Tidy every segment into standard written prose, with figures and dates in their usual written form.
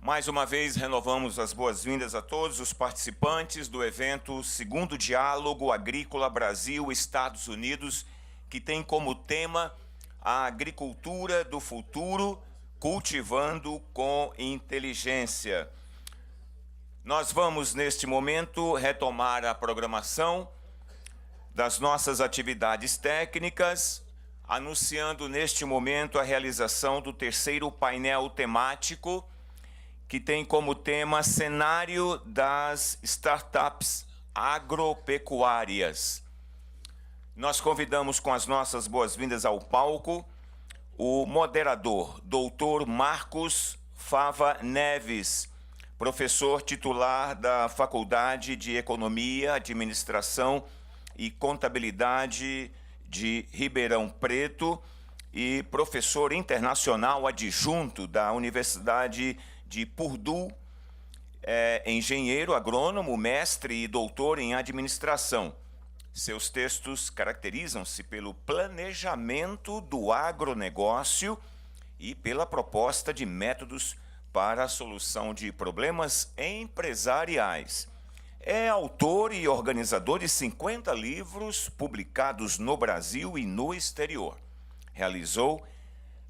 Mais uma vez, renovamos as boas-vindas a todos os participantes do evento Segundo Diálogo Agrícola Brasil-Estados Unidos, que tem como tema a agricultura do futuro, cultivando com inteligência. Nós vamos, neste momento, retomar a programação das nossas atividades técnicas, anunciando neste momento a realização do terceiro painel temático, que tem como tema cenário das startups agropecuárias. Nós convidamos com as nossas boas-vindas ao palco o moderador, Dr. Marcos Fava Neves, professor titular da Faculdade de Economia, Administração e Contabilidade de Ribeirão Preto e professor internacional adjunto da Universidade de Purdue, engenheiro agrônomo, mestre e doutor em administração. Seus textos caracterizam-se pelo planejamento do agronegócio e pela proposta de métodos para a solução de problemas empresariais. É autor e organizador de 50 livros publicados no Brasil e no exterior. Realizou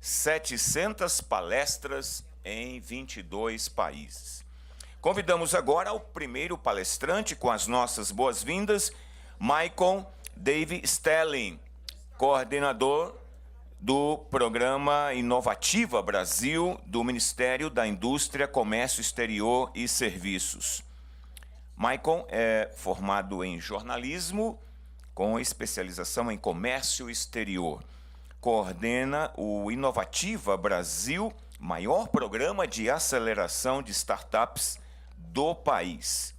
700 palestras em 22 países. Convidamos agora o primeiro palestrante com as nossas boas-vindas, Michael Dave Stelling, coordenador do Programa Inovativa Brasil do Ministério da Indústria, Comércio Exterior e Serviços. Michael é formado em jornalismo, com especialização em comércio exterior. Coordena o Inovativa Brasil, maior programa de aceleração de startups do país.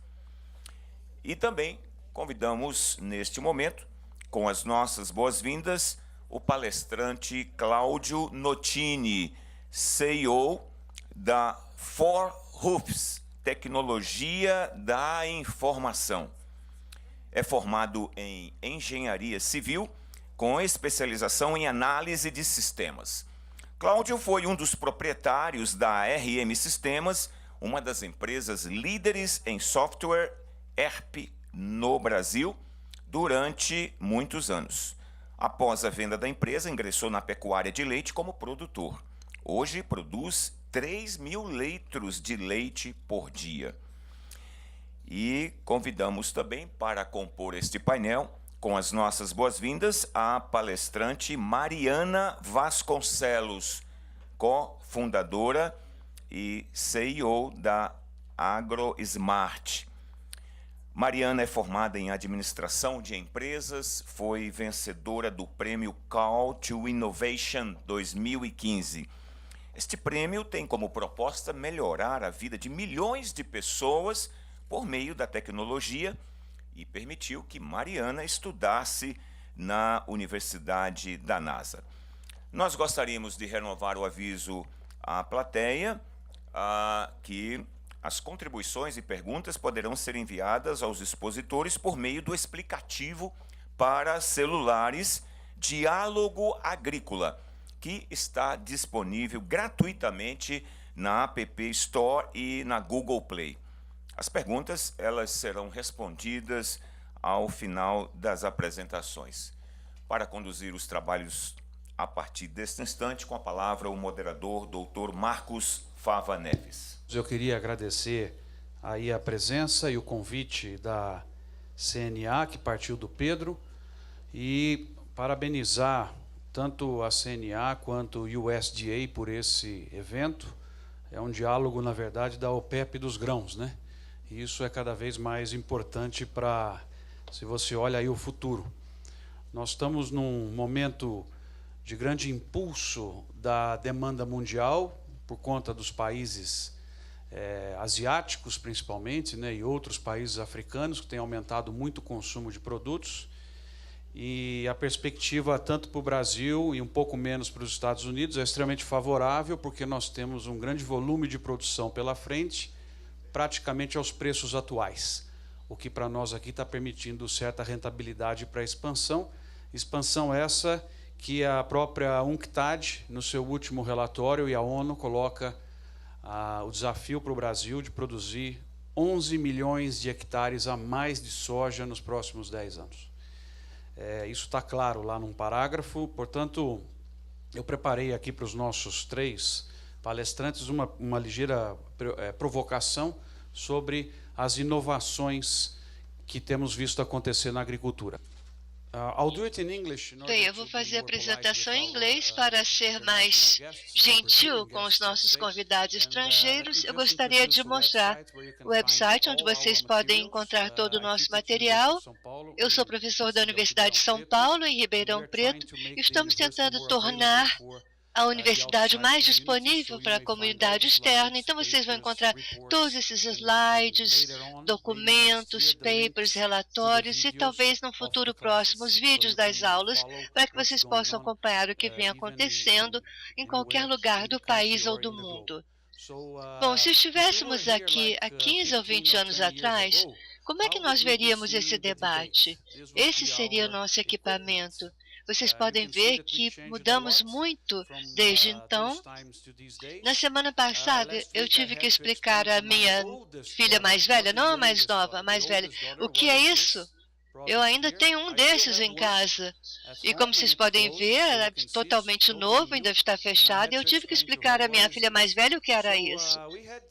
E também convidamos, neste momento, com as nossas boas-vindas, o palestrante Cláudio Notini, CEO da For Hoops, Tecnologia da Informação. É formado em Engenharia Civil, com especialização em Análise de Sistemas. Cláudio foi um dos proprietários da RM Sistemas, uma das empresas líderes em software ERP no Brasil, durante muitos anos. Após a venda da empresa, ingressou na pecuária de leite como produtor. Hoje produz 3.000 litros de leite por dia. E convidamos também para compor este painel, com as nossas boas-vindas, a palestrante Mariana Vasconcelos, cofundadora e CEO da AgroSmart. Mariana é formada em Administração de Empresas, foi vencedora do Prêmio Call to Innovation 2015. Este prêmio tem como proposta melhorar a vida de milhões de pessoas por meio da tecnologia e permitiu que Mariana estudasse na Universidade da NASA. Nós gostaríamos de renovar o aviso à plateia que as contribuições e perguntas poderão ser enviadas aos expositores por meio do explicativo para celulares Diálogo Agrícola, que está disponível gratuitamente na App Store e na Google Play. As perguntas elas serão respondidas ao final das apresentações. Para conduzir os trabalhos a partir deste instante, com a palavra o moderador, Dr. Marcos Fava Neves. Eu queria agradecer aí a presença e o convite da CNA, que partiu do Pedro, e parabenizar tanto a CNA quanto o USDA por esse evento. É um diálogo, na verdade, da OPEP dos grãos, né? E isso é cada vez mais importante para, se você olha aí o futuro. Nós estamos num momento de grande impulso da demanda mundial, por conta dos países asiáticos, principalmente, né, e outros países africanos, que têm aumentado muito o consumo de produtos. E a perspectiva, tanto para o Brasil e um pouco menos para os Estados Unidos, é extremamente favorável, porque nós temos um grande volume de produção pela frente, praticamente aos preços atuais, o que para nós aqui está permitindo certa rentabilidade para a expansão. Expansão essa que a própria UNCTAD, no seu último relatório, e a ONU coloca o desafio para o Brasil de produzir 11 milhões de hectares a mais de soja nos próximos 10 anos. Isso está claro lá num parágrafo, portanto, eu preparei aqui para os nossos 3 palestrantes uma ligeira provocação sobre as inovações que temos visto acontecer na agricultura. Bem, eu vou fazer a apresentação em inglês para ser mais gentil com os nossos convidados estrangeiros. Eu gostaria de mostrar o website onde vocês podem encontrar todo o nosso material. Eu sou professor da Universidade de São Paulo, em Ribeirão Preto, e estamos tentando tornar a universidade mais disponível para a comunidade externa. Então, vocês vão encontrar todos esses slides, documentos, papers, relatórios e talvez no futuro próximo os vídeos das aulas para que vocês possam acompanhar o que vem acontecendo em qualquer lugar do país ou do mundo. Bom, se estivéssemos aqui há 15 ou 20 anos atrás, como é que nós veríamos esse debate? Esse seria o nosso equipamento. Vocês podem ver que mudamos muito desde então. Na semana passada, eu tive que explicar à minha filha mais velha, não a mais nova, a mais velha, o que é isso? Eu ainda tenho um desses em casa. E como vocês podem ver, é totalmente novo, ainda está fechado, e eu tive que explicar à minha filha mais velha o que era isso.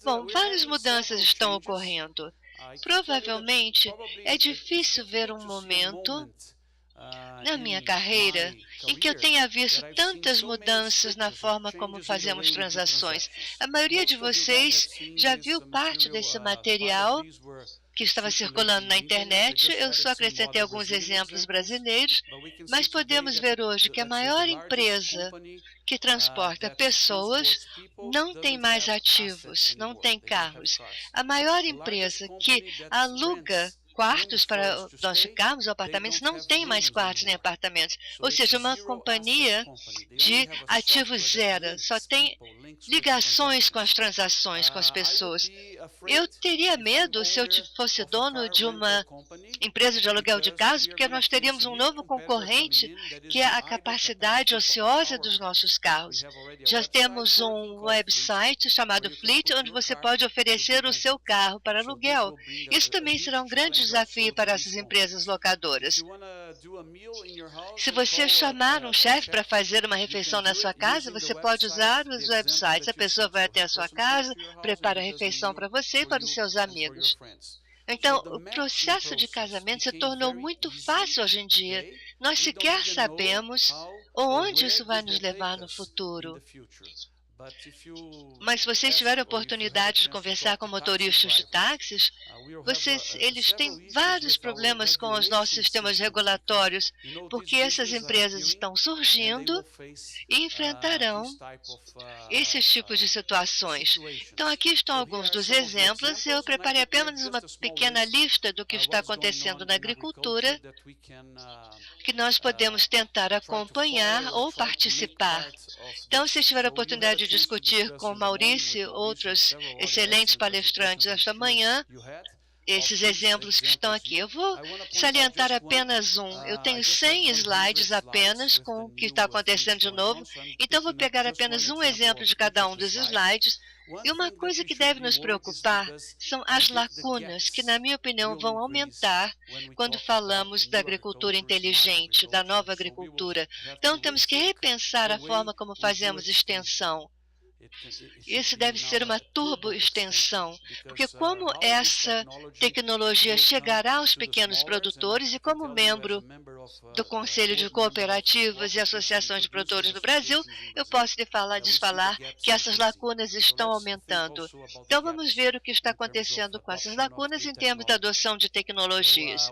Bom, várias mudanças estão ocorrendo. Provavelmente, é difícil ver um momento na minha carreira em que eu tenha visto tantas mudanças na forma como fazemos transações. A maioria de vocês já viu parte desse material que estava circulando na internet. Eu só acrescentei alguns exemplos brasileiros, mas podemos ver hoje que a maior empresa que transporta pessoas não tem mais ativos, não tem carros. A maior empresa que aluga quartos para nós ficarmos, ou apartamentos, não tem mais quartos nem apartamentos. Ou seja, uma companhia de ativos zero, só tem ligações com as transações, com as pessoas. Eu teria medo se eu fosse dono de uma empresa de aluguel de carros, porque nós teríamos um novo concorrente, que é a capacidade ociosa dos nossos carros. Já temos um website chamado Fleet, onde você pode oferecer o seu carro para aluguel. Isso também será um grande desafio para essas empresas locadoras. Se você chamar um chefe para fazer uma refeição na sua casa, você pode usar os websites. A pessoa vai até a sua casa, prepara a refeição para você e para os seus amigos. Então, o processo de casamento se tornou muito fácil hoje em dia. Nós sequer sabemos onde isso vai nos levar no futuro. Mas se vocês tiverem a oportunidade de conversar com motoristas de táxis, eles têm vários problemas com os nossos sistemas regulatórios, porque essas empresas estão surgindo e enfrentarão esses tipos de situações. Então, aqui estão alguns dos exemplos. Eu preparei apenas uma pequena lista do que está acontecendo na agricultura, que nós podemos tentar acompanhar ou participar. Então, se tiver a oportunidade de discutir com o Maurício e outros excelentes palestrantes esta manhã, esses exemplos que estão aqui. Eu vou salientar apenas um. Eu tenho 100 slides apenas com o que está acontecendo de novo, então vou pegar apenas um exemplo de cada um dos slides. E uma coisa que deve nos preocupar são as lacunas, que, na minha opinião, vão aumentar quando falamos da agricultura inteligente, da nova agricultura. Então, temos que repensar a forma como fazemos extensão. Isso deve ser uma turbo-extensão, porque como essa tecnologia chegará aos pequenos produtores e como membro do Conselho de Cooperativas e Associações de Produtores do Brasil, eu posso lhes falar que essas lacunas estão aumentando. Então, vamos ver o que está acontecendo com essas lacunas em termos da adoção de tecnologias.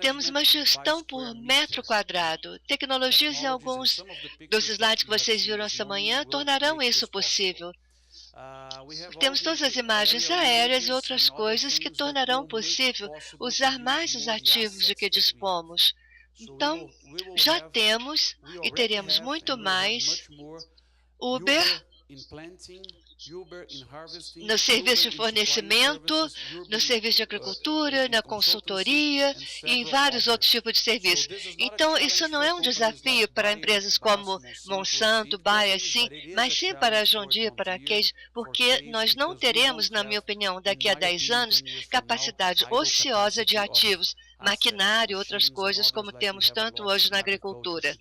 Temos uma gestão por metro quadrado. Tecnologias em alguns dos slides que vocês viram esta manhã tornarão isso possível. Temos todas as imagens aéreas e outras coisas que tornarão possível usar mais os ativos de que dispomos. Então, já temos e teremos muito mais Uber no serviço de fornecimento, no serviço de agricultura, na consultoria e em vários outros tipos de serviços. Então, isso não é um desafio para empresas como Monsanto, Bayer, sim, mas sim para a John Deere, para a Case, porque nós não teremos, na minha opinião, daqui a 10 anos, capacidade ociosa de ativos, maquinário e outras coisas, como temos tanto hoje na agricultura.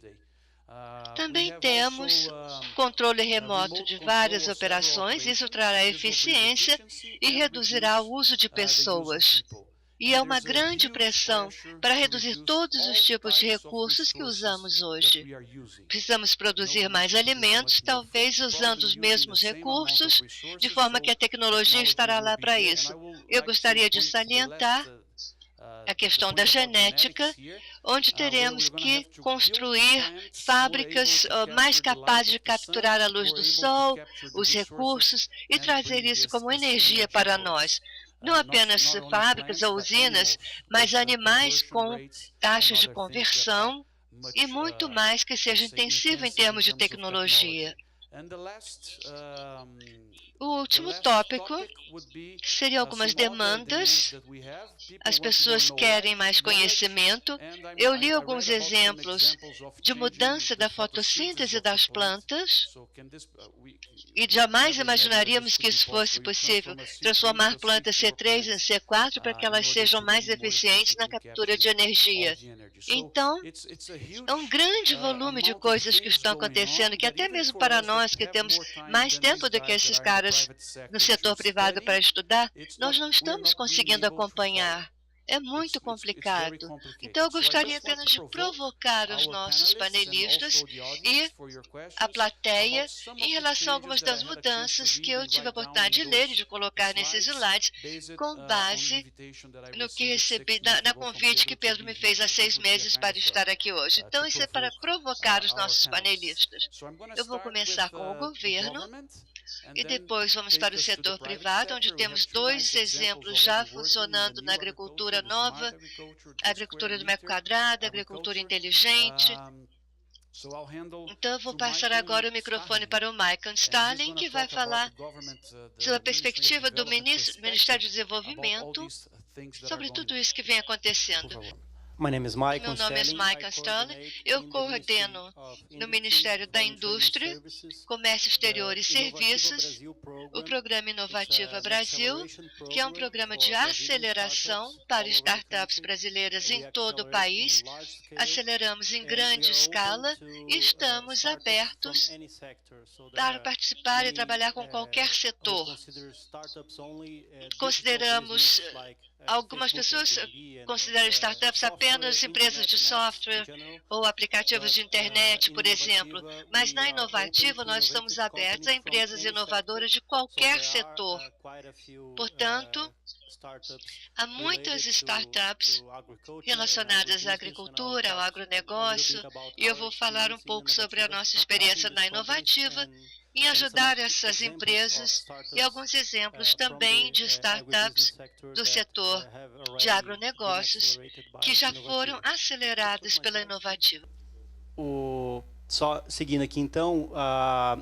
Também temos controle remoto de várias operações, isso trará eficiência e reduzirá o uso de pessoas. E é uma grande pressão para reduzir todos os tipos de recursos que usamos hoje. Precisamos produzir mais alimentos, talvez usando os mesmos recursos, de forma que a tecnologia estará lá para isso. Eu gostaria de salientar a questão da genética, onde teremos que construir fábricas mais capazes de capturar a luz do sol, os recursos e trazer isso como energia para nós. Não apenas fábricas ou usinas, mas animais com taxas de conversão e muito mais que seja intensivo em termos de tecnologia. O último tópico seria algumas demandas. As pessoas querem mais conhecimento. Eu li alguns exemplos de mudança da fotossíntese das plantas e jamais imaginaríamos que isso fosse possível, transformar plantas C3 em C4 para que elas sejam mais eficientes na captura de energia. Então, é um grande volume de coisas que estão acontecendo, que até mesmo para nós que temos mais tempo do que esses caras no setor privado para estudar, nós não estamos conseguindo acompanhar. É muito complicado. Então, eu gostaria apenas de provocar os nossos panelistas e a plateia em relação a algumas das mudanças que eu tive a oportunidade de ler e de colocar nesses slides, com base no que recebi, na convite que Pedro me fez há 6 meses para estar aqui hoje. Então, isso é para provocar os nossos panelistas. Eu vou começar com o governo, e depois vamos para o setor privado, onde temos 2 exemplos já funcionando na agricultura nova, a agricultura do metro quadrado, a agricultura inteligente. Então, eu vou passar agora o microfone para o Michael Starling, que vai falar sobre a perspectiva do Ministério do Desenvolvimento sobre tudo isso que vem acontecendo. Meu nome é Michael Starling. Eu coordeno no Ministério da Indústria, Comércio Exterior e Serviços o Programa Inovativa Brasil, que é um programa de aceleração para startups brasileiras em todo o país. Aceleramos em grande escala e estamos abertos para participar e trabalhar com qualquer setor. Consideramos, algumas pessoas consideram startups apenas empresas de software ou aplicativos de internet, por exemplo, mas na Inovativa nós estamos abertos a empresas inovadoras de qualquer setor. Portanto, há muitas startups relacionadas à agricultura, ao agronegócio, e eu vou falar um pouco sobre a nossa experiência na Inovativa em ajudar essas empresas e alguns exemplos também de startups do setor de agronegócios que já foram aceleradas pela Inovativa. Só seguindo aqui, então,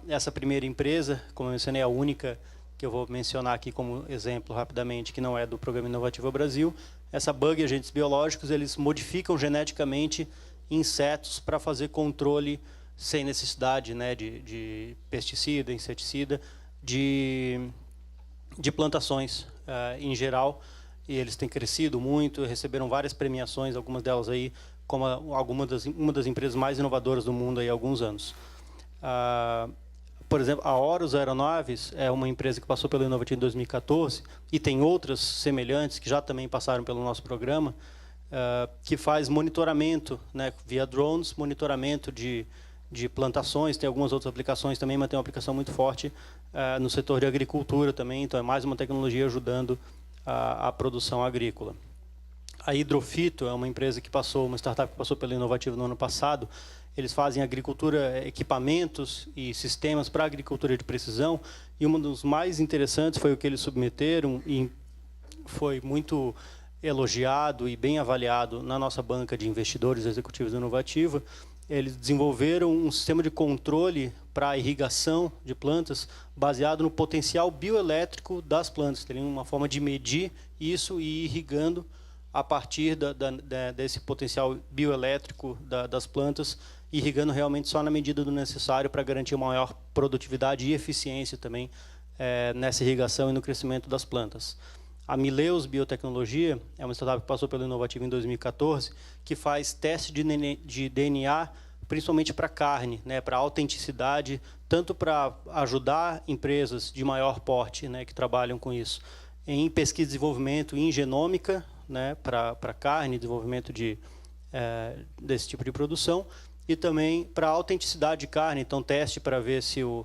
essa primeira empresa, como eu mencionei, a única que eu vou mencionar aqui como exemplo rapidamente, que não é do Programa Inovativa Brasil, essa bug agentes biológicos, eles modificam geneticamente insetos para fazer controle sem necessidade, né, de pesticida, inseticida, de plantações em geral. E eles têm crescido muito, receberam várias premiações, algumas delas aí como uma das empresas mais inovadoras do mundo aí há alguns anos. Por exemplo, a Horus Aeronaves é uma empresa que passou pelo Inovativa em 2014 e tem outras semelhantes que já também passaram pelo nosso programa, que faz monitoramento, né, via drones, monitoramento de plantações, tem algumas outras aplicações também, mas tem uma aplicação muito forte no setor de agricultura também, então é mais uma tecnologia ajudando a produção agrícola. A Hidrofito é uma empresa que uma startup que passou pela Inovativa no ano passado. Eles fazem agricultura, equipamentos e sistemas para agricultura de precisão, e um dos mais interessantes foi o que eles submeteram e foi muito elogiado e bem avaliado na nossa banca de investidores executivos da Inovativa, eles desenvolveram um sistema de controle para a irrigação de plantas baseado no potencial bioelétrico das plantas. Tem uma forma de medir isso e ir irrigando a partir desse potencial bioelétrico das plantas, irrigando realmente só na medida do necessário para garantir uma maior produtividade e eficiência também nessa irrigação e no crescimento das plantas. A Mileus Biotecnologia é uma startup que passou pelo Inovativo em 2014, que faz teste de DNA, principalmente para carne, né, para autenticidade, tanto para ajudar empresas de maior porte, né, que trabalham com isso, em pesquisa e desenvolvimento em genômica, né, para carne, desenvolvimento desse tipo de produção, e também para autenticidade de carne, então teste para ver se o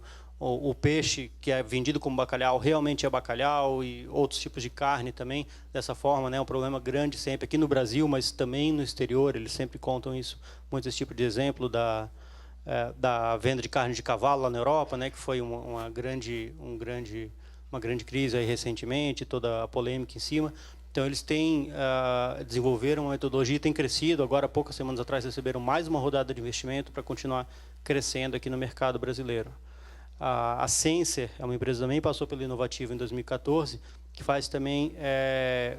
peixe que é vendido como bacalhau realmente é bacalhau, e outros tipos de carne também, dessa forma, né, é um problema grande sempre aqui no Brasil, mas também no exterior, eles sempre contam isso, muito esse tipo de exemplo da venda de carne de cavalo lá na Europa, né, que foi uma grande crise aí recentemente, toda a polêmica em cima. Então, eles desenvolveram uma metodologia e tem crescido. Agora, há poucas semanas atrás, receberam mais uma rodada de investimento para continuar crescendo aqui no mercado brasileiro. A Senser é uma empresa que também passou pelo Inovativo em 2014, que faz também,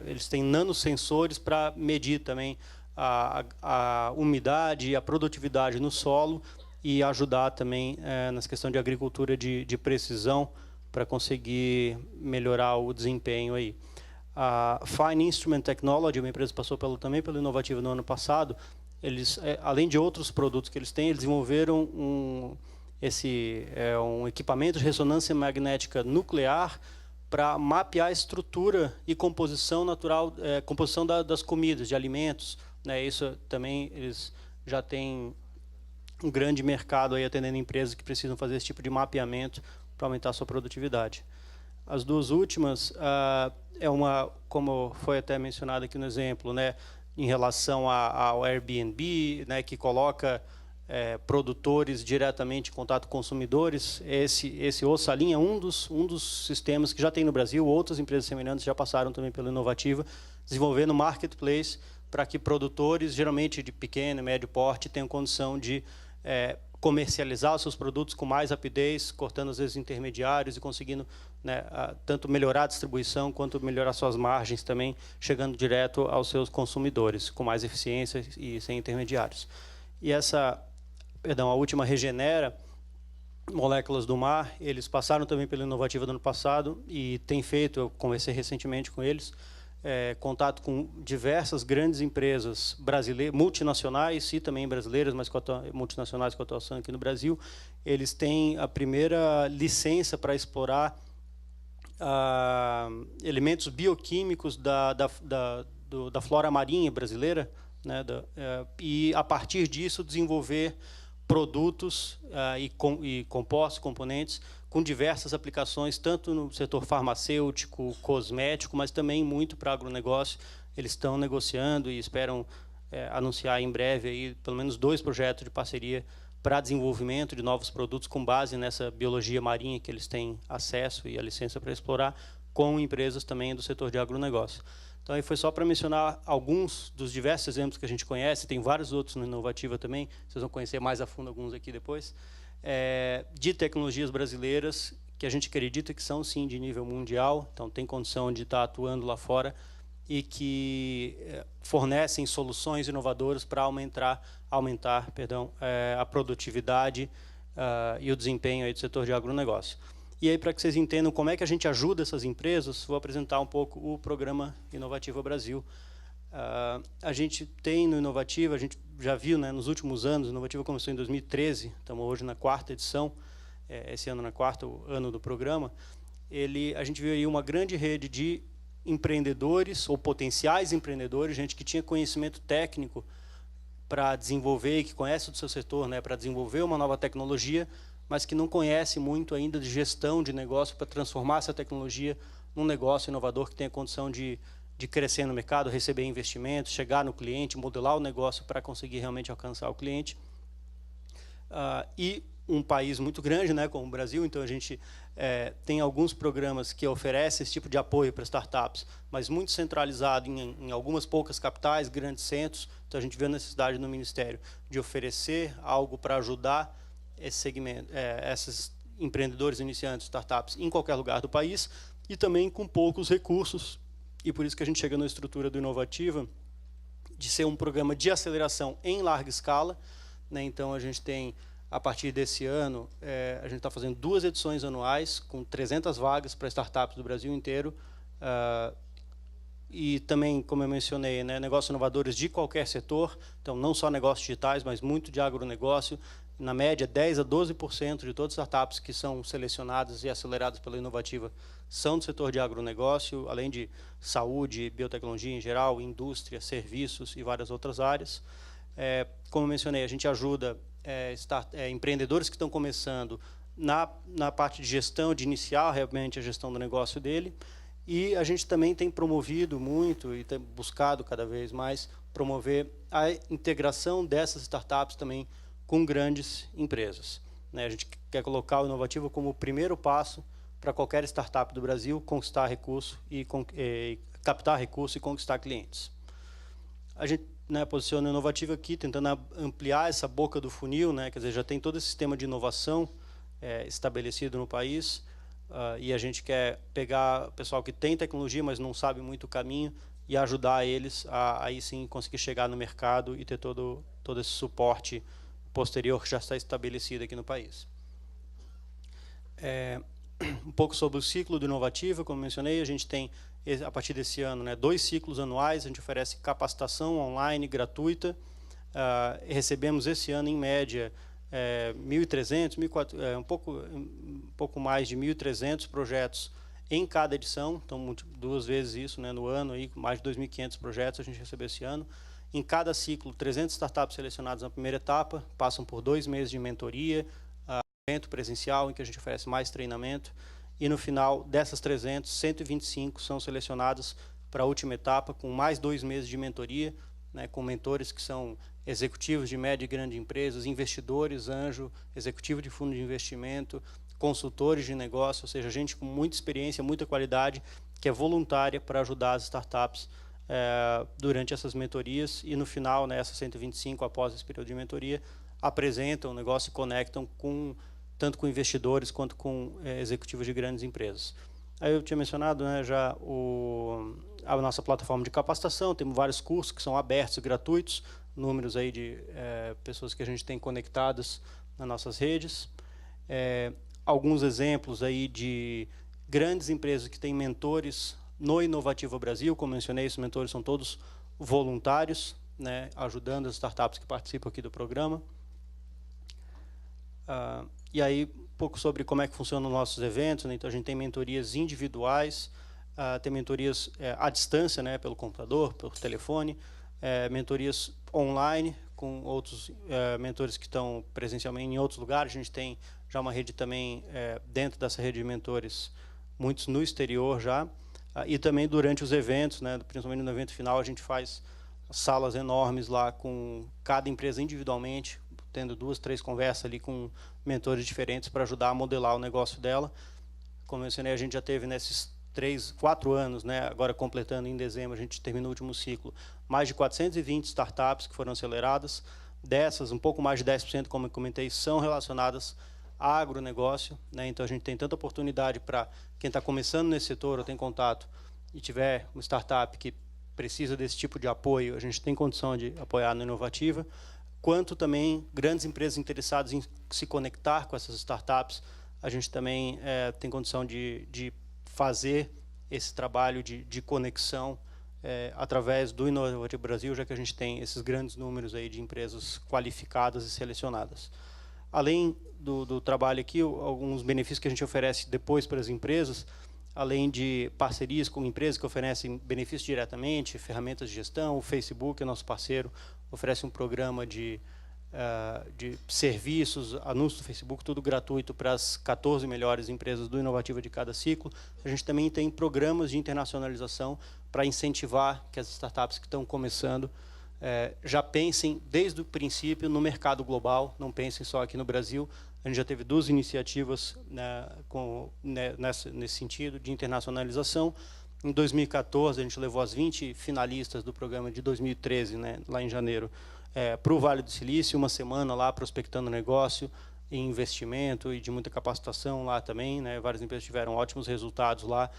eles têm nanosensores para medir também a umidade e a produtividade no solo e ajudar também nessa questão de agricultura de precisão para conseguir melhorar o desempenho aí. A Fine Instrument Technology, uma empresa que passou também pelo Inovativo no ano passado, eles, além de outros produtos que eles têm, eles desenvolveram um equipamento de ressonância magnética nuclear para mapear a estrutura e composição natural, composição das comidas, de alimentos, né? Isso também eles já têm um grande mercado aí atendendo empresas que precisam fazer esse tipo de mapeamento para aumentar a sua produtividade. As duas últimas como foi até mencionado aqui no exemplo, né, em relação ao Airbnb, né, que coloca produtores diretamente em contato com consumidores. Esse Ossalim é um dos sistemas que já tem no Brasil. Outras empresas semelhantes já passaram também pela Inovativa, desenvolvendo marketplace para que produtores, geralmente de pequeno e médio porte, tenham condição de comercializar os seus produtos com mais rapidez, cortando às vezes intermediários e conseguindo, né, tanto melhorar a distribuição quanto melhorar suas margens também, chegando direto aos seus consumidores, com mais eficiência e sem intermediários. E a última, Regenera, Moléculas do Mar, eles passaram também pela Inovativa do ano passado e tem feito, eu conversei recentemente com eles, contato com diversas grandes empresas brasileiras, multinacionais e também brasileiras, mas multinacionais com atuação aqui no Brasil. Eles têm a primeira licença para explorar elementos bioquímicos da flora marinha brasileira, né, e, a partir disso, desenvolver produtos e compostos, componentes, com diversas aplicações, tanto no setor farmacêutico, cosmético, mas também muito para agronegócio. Eles estão negociando e esperam anunciar em breve aí, pelo menos 2 projetos de parceria para desenvolvimento de novos produtos com base nessa biologia marinha que eles têm acesso e a licença para explorar, com empresas também do setor de agronegócio. Então, aí foi só para mencionar alguns dos diversos exemplos que a gente conhece, tem vários outros no Inovativa também, vocês vão conhecer mais a fundo alguns aqui depois, de tecnologias brasileiras que a gente acredita que são, sim, de nível mundial, então tem condição de estar atuando lá fora e que fornecem soluções inovadoras para aumentar a produtividade e o desempenho aí do setor de agronegócio. E aí, para que vocês entendam como é que a gente ajuda essas empresas, vou apresentar um pouco o programa Inovativa Brasil. A gente tem no Inovativa, a gente já viu, né, nos últimos anos, o Inovativa começou em 2013, estamos hoje na 4ª edição, esse ano na 4º ano do programa. A gente viu aí uma grande rede de empreendedores ou potenciais empreendedores, gente que tinha conhecimento técnico para desenvolver e que conhece do seu setor, né, para desenvolver uma nova tecnologia, mas que não conhece muito ainda de gestão de negócio para transformar essa tecnologia num negócio inovador que tenha condição de crescer no mercado, receber investimentos, chegar no cliente, modelar o negócio para conseguir realmente alcançar o cliente. e um país muito grande, né, como o Brasil, então a gente tem alguns programas que oferecem esse tipo de apoio para startups, mas muito centralizado em algumas poucas capitais, grandes centros. Então a gente vê a necessidade no Ministério de oferecer algo para ajudar esse segmento, esses empreendedores iniciantes, startups, em qualquer lugar do país, e também com poucos recursos. E por isso que a gente chega na estrutura do Inovativa, de ser um programa de aceleração em larga escala, né? Então a gente tem, a partir desse ano, a gente está fazendo 2 edições anuais, com 300 vagas para startups do Brasil inteiro, e também, como eu mencionei, né, negócios inovadores de qualquer setor, então não só negócios digitais, mas muito de agronegócio. Na média, 10% a 12% de todas as startups que são selecionadas e aceleradas pela Inovativa são do setor de agronegócio, além de saúde, biotecnologia em geral, indústria, serviços e várias outras áreas. Como eu mencionei, a gente ajuda empreendedores que estão começando na parte de gestão, de iniciar realmente a gestão do negócio dele. E a gente também tem promovido muito e tem buscado cada vez mais promover a integração dessas startups também com grandes empresas, né? A gente quer colocar o Inovativa como o primeiro passo para qualquer startup do Brasil conquistar recurso e captar recurso e conquistar clientes. A gente, né, posiciona a Inovativa aqui, tentando ampliar essa boca do funil, né? Quer dizer, já tem todo esse sistema de inovação estabelecido no país, e a gente quer pegar o pessoal que tem tecnologia, mas não sabe muito o caminho, e ajudar eles a aí sim conseguir chegar no mercado e ter todo esse suporte posterior que já está estabelecido aqui no país. Um pouco sobre o ciclo do Inovativa, como mencionei, a gente tem, a partir desse ano, né, 2 ciclos anuais, a gente oferece capacitação online gratuita. Recebemos esse ano, em média, 1.300, 1.400, um pouco mais de 1.300 projetos em cada edição, então 2 vezes isso, né, no ano, aí, mais de 2.500 projetos a gente recebeu esse ano. Em cada ciclo, 300 startups selecionadas na primeira etapa, passam por 2 meses de mentoria, evento presencial, em que a gente oferece mais treinamento, e no final dessas 300, 125 são selecionadas para a última etapa, com mais 2 meses de mentoria, né, com mentores que são executivos de média e grande empresas, investidores, anjo, executivo de fundo de investimento, consultores de negócio, ou seja, gente com muita experiência, muita qualidade, que é voluntária para ajudar as startups durante essas mentorias, e no final, né, essas 125, após esse período de mentoria, apresentam o negócio e conectam tanto com investidores quanto com executivos de grandes empresas. Aí eu tinha mencionado, né, já a nossa plataforma de capacitação, temos vários cursos que são abertos e gratuitos, números aí de pessoas que a gente tem conectadas nas nossas redes. Alguns exemplos aí de grandes empresas que têm mentores no Inovativa Brasil, como mencionei, esses mentores são todos voluntários, né, ajudando as startups que participam aqui do programa. E aí, um pouco sobre como é que funcionam os nossos eventos, né? Então, a gente tem mentorias individuais, tem mentorias à distância, né, pelo computador, pelo telefone, mentorias online, com outros mentores que estão presencialmente em outros lugares. A gente tem já uma rede também, dentro dessa rede de mentores, muitos no exterior já, e também durante os eventos, né, principalmente no evento final, a gente faz salas enormes lá com cada empresa individualmente, tendo 2, 3 conversas ali com mentores diferentes para ajudar a modelar o negócio dela. Como eu mencionei, a gente já teve nesses 3, 4 anos, né, agora completando em dezembro, a gente terminou o último ciclo, mais de 420 startups que foram aceleradas. Dessas, um pouco mais de 10%, como eu comentei, são relacionadas a agronegócio, né? Então a gente tem tanta oportunidade para quem está começando nesse setor ou tem contato e tiver uma startup que precisa desse tipo de apoio, a gente tem condição de apoiar na Inovativa, quanto também grandes empresas interessadas em se conectar com essas startups, a gente também tem condição de fazer esse trabalho de conexão através do Inovativa Brasil, já que a gente tem esses grandes números aí de empresas qualificadas e selecionadas. Além do trabalho aqui, alguns benefícios que a gente oferece depois para as empresas, além de parcerias com empresas que oferecem benefícios diretamente, ferramentas de gestão, o Facebook é nosso parceiro, oferece um programa de serviços, anúncios do Facebook, tudo gratuito para as 14 melhores empresas do Inovativa de cada ciclo. A gente também tem programas de internacionalização para incentivar que as startups que estão começando já pensem desde o princípio no mercado global, não pensem só aqui no Brasil. A gente já teve 2 iniciativas, né, nesse sentido de internacionalização. Em 2014, a gente levou as 20 finalistas do programa de 2013, né, lá em janeiro, para o Vale do Silício, uma semana lá prospectando negócio e investimento e de muita capacitação lá também, né. Várias empresas tiveram ótimos resultados lá,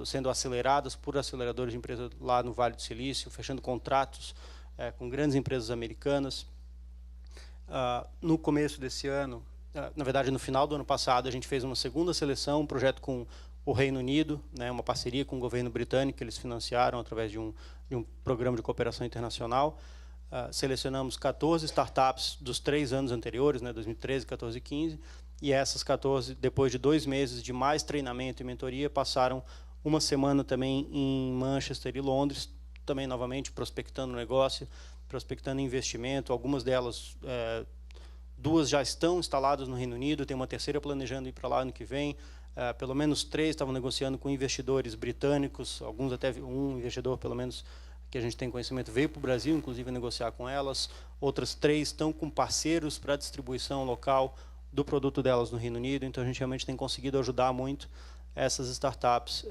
sendo aceleradas por aceleradores de empresas lá no Vale do Silício, fechando contratos com grandes empresas americanas. No começo desse ano, na verdade, no final do ano passado, a gente fez uma segunda seleção, um projeto com o Reino Unido, né, uma parceria com o governo britânico, que eles financiaram através de um programa de cooperação internacional. Selecionamos 14 startups dos 3 anos anteriores, né, 2013, 14 e 15, e essas 14, depois de 2 meses de mais treinamento e mentoria, passaram uma semana também em Manchester e Londres, também novamente prospectando negócio, prospectando investimento. Algumas delas, 2 já estão instaladas no Reino Unido, tem uma terceira planejando ir para lá ano que vem. Pelo menos 3 estavam negociando com investidores britânicos, alguns até um investidor, pelo menos, que a gente tem conhecimento, veio para o Brasil, inclusive, negociar com elas. Outras 3 estão com parceiros para a distribuição local do produto delas no Reino Unido. Então, a gente realmente tem conseguido ajudar muito essas startups,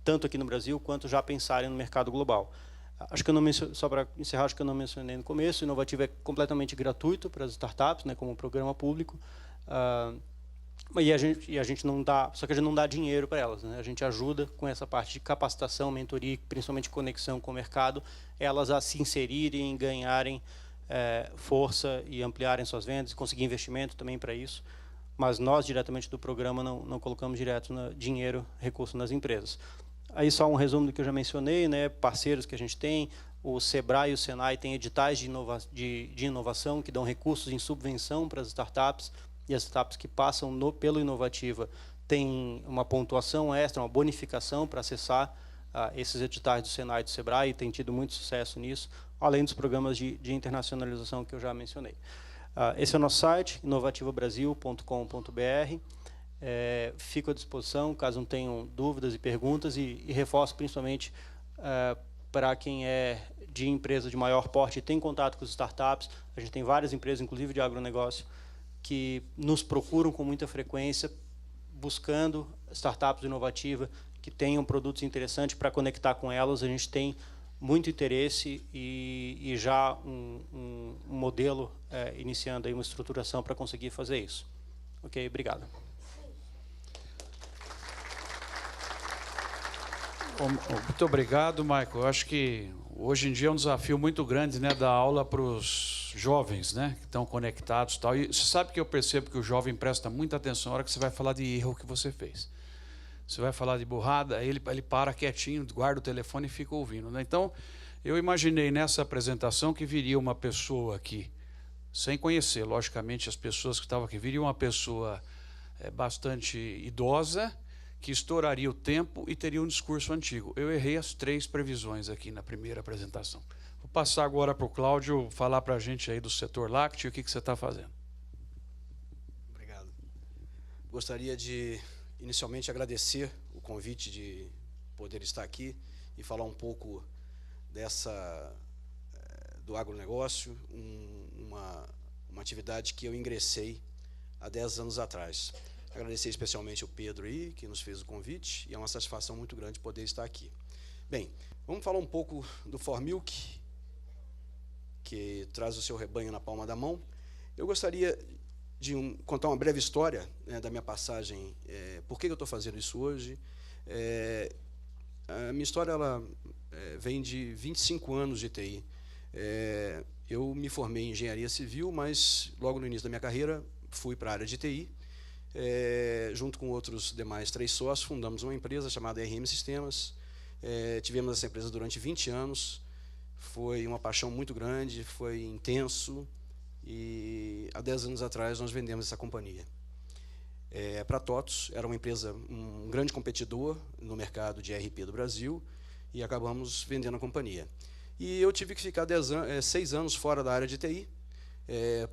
tanto aqui no Brasil, quanto já pensarem no mercado global. Acho que eu não mencionei, só para encerrar, acho que eu não mencionei no começo, o Inovativo é completamente gratuito para as startups, né, como um programa público. E a gente não dá, só que a gente não dá dinheiro para elas, né? A gente ajuda com essa parte de capacitação, mentoria, principalmente conexão com o mercado, elas a se inserirem, ganharem força e ampliarem suas vendas, conseguir investimento também para isso. Mas nós, diretamente do programa, não colocamos direto dinheiro, recurso nas empresas. Aí só um resumo do que eu já mencionei, né? Parceiros que a gente tem, o Sebrae e o Senai têm editais de inovação que dão recursos em subvenção para as startups, e as startups que passam pelo Inovativa têm uma pontuação extra, uma bonificação para acessar esses editais do Senai e do Sebrae, e tem tido muito sucesso nisso, além dos programas de internacionalização que eu já mencionei. Esse é o nosso site, inovativobrasil.com.br. Fico à disposição, caso não tenham dúvidas e perguntas, e reforço principalmente para quem é de empresa de maior porte e tem contato com as startups. A gente tem várias empresas, inclusive de agronegócio, que nos procuram com muita frequência, buscando startups inovativas que tenham produtos interessantes para conectar com elas. A gente tem muito interesse e já um modelo iniciando aí uma estruturação para conseguir fazer isso. Ok, obrigado. Muito obrigado, Michael. Eu acho que hoje em dia é um desafio muito grande, né, dar aula para os jovens, né, que estão conectados e tal. E você sabe que eu percebo que o jovem presta muita atenção na hora que você vai falar de erro que você fez. Você vai falar de burrada, ele para quietinho, guarda o telefone e fica ouvindo, né? Então, eu imaginei nessa apresentação que viria uma pessoa aqui, sem conhecer, logicamente, as pessoas que estavam aqui, viria uma pessoa bastante idosa, que estouraria o tempo e teria um discurso antigo. Eu errei as 3 previsões aqui na primeira apresentação. Vou passar agora para o Cláudio falar para a gente aí do setor lácteo, o que você está fazendo. Obrigado. Gostaria de, inicialmente, agradecer o convite de poder estar aqui e falar um pouco do agronegócio, uma atividade que eu ingressei há 10 anos atrás. Agradecer especialmente ao Pedro aí, que nos fez o convite, e é uma satisfação muito grande poder estar aqui. Bem, vamos falar um pouco do ForMilk, que traz o seu rebanho na palma da mão. Eu gostaria de contar uma breve história, né, da minha passagem, por que eu estou fazendo isso hoje. A minha história vem de 25 anos de TI. Eu me formei em engenharia civil, mas logo no início da minha carreira fui para a área de TI. Junto com outros demais 3 sócios, fundamos uma empresa chamada RM Sistemas. Tivemos essa empresa durante 20 anos. Foi uma paixão muito grande, foi intenso, e há 10 anos atrás nós vendemos essa companhia. Para a TOTOS, era uma empresa, um grande competidor no mercado de ERP do Brasil, e acabamos vendendo a companhia. E eu tive que ficar 6 anos fora da área de TI,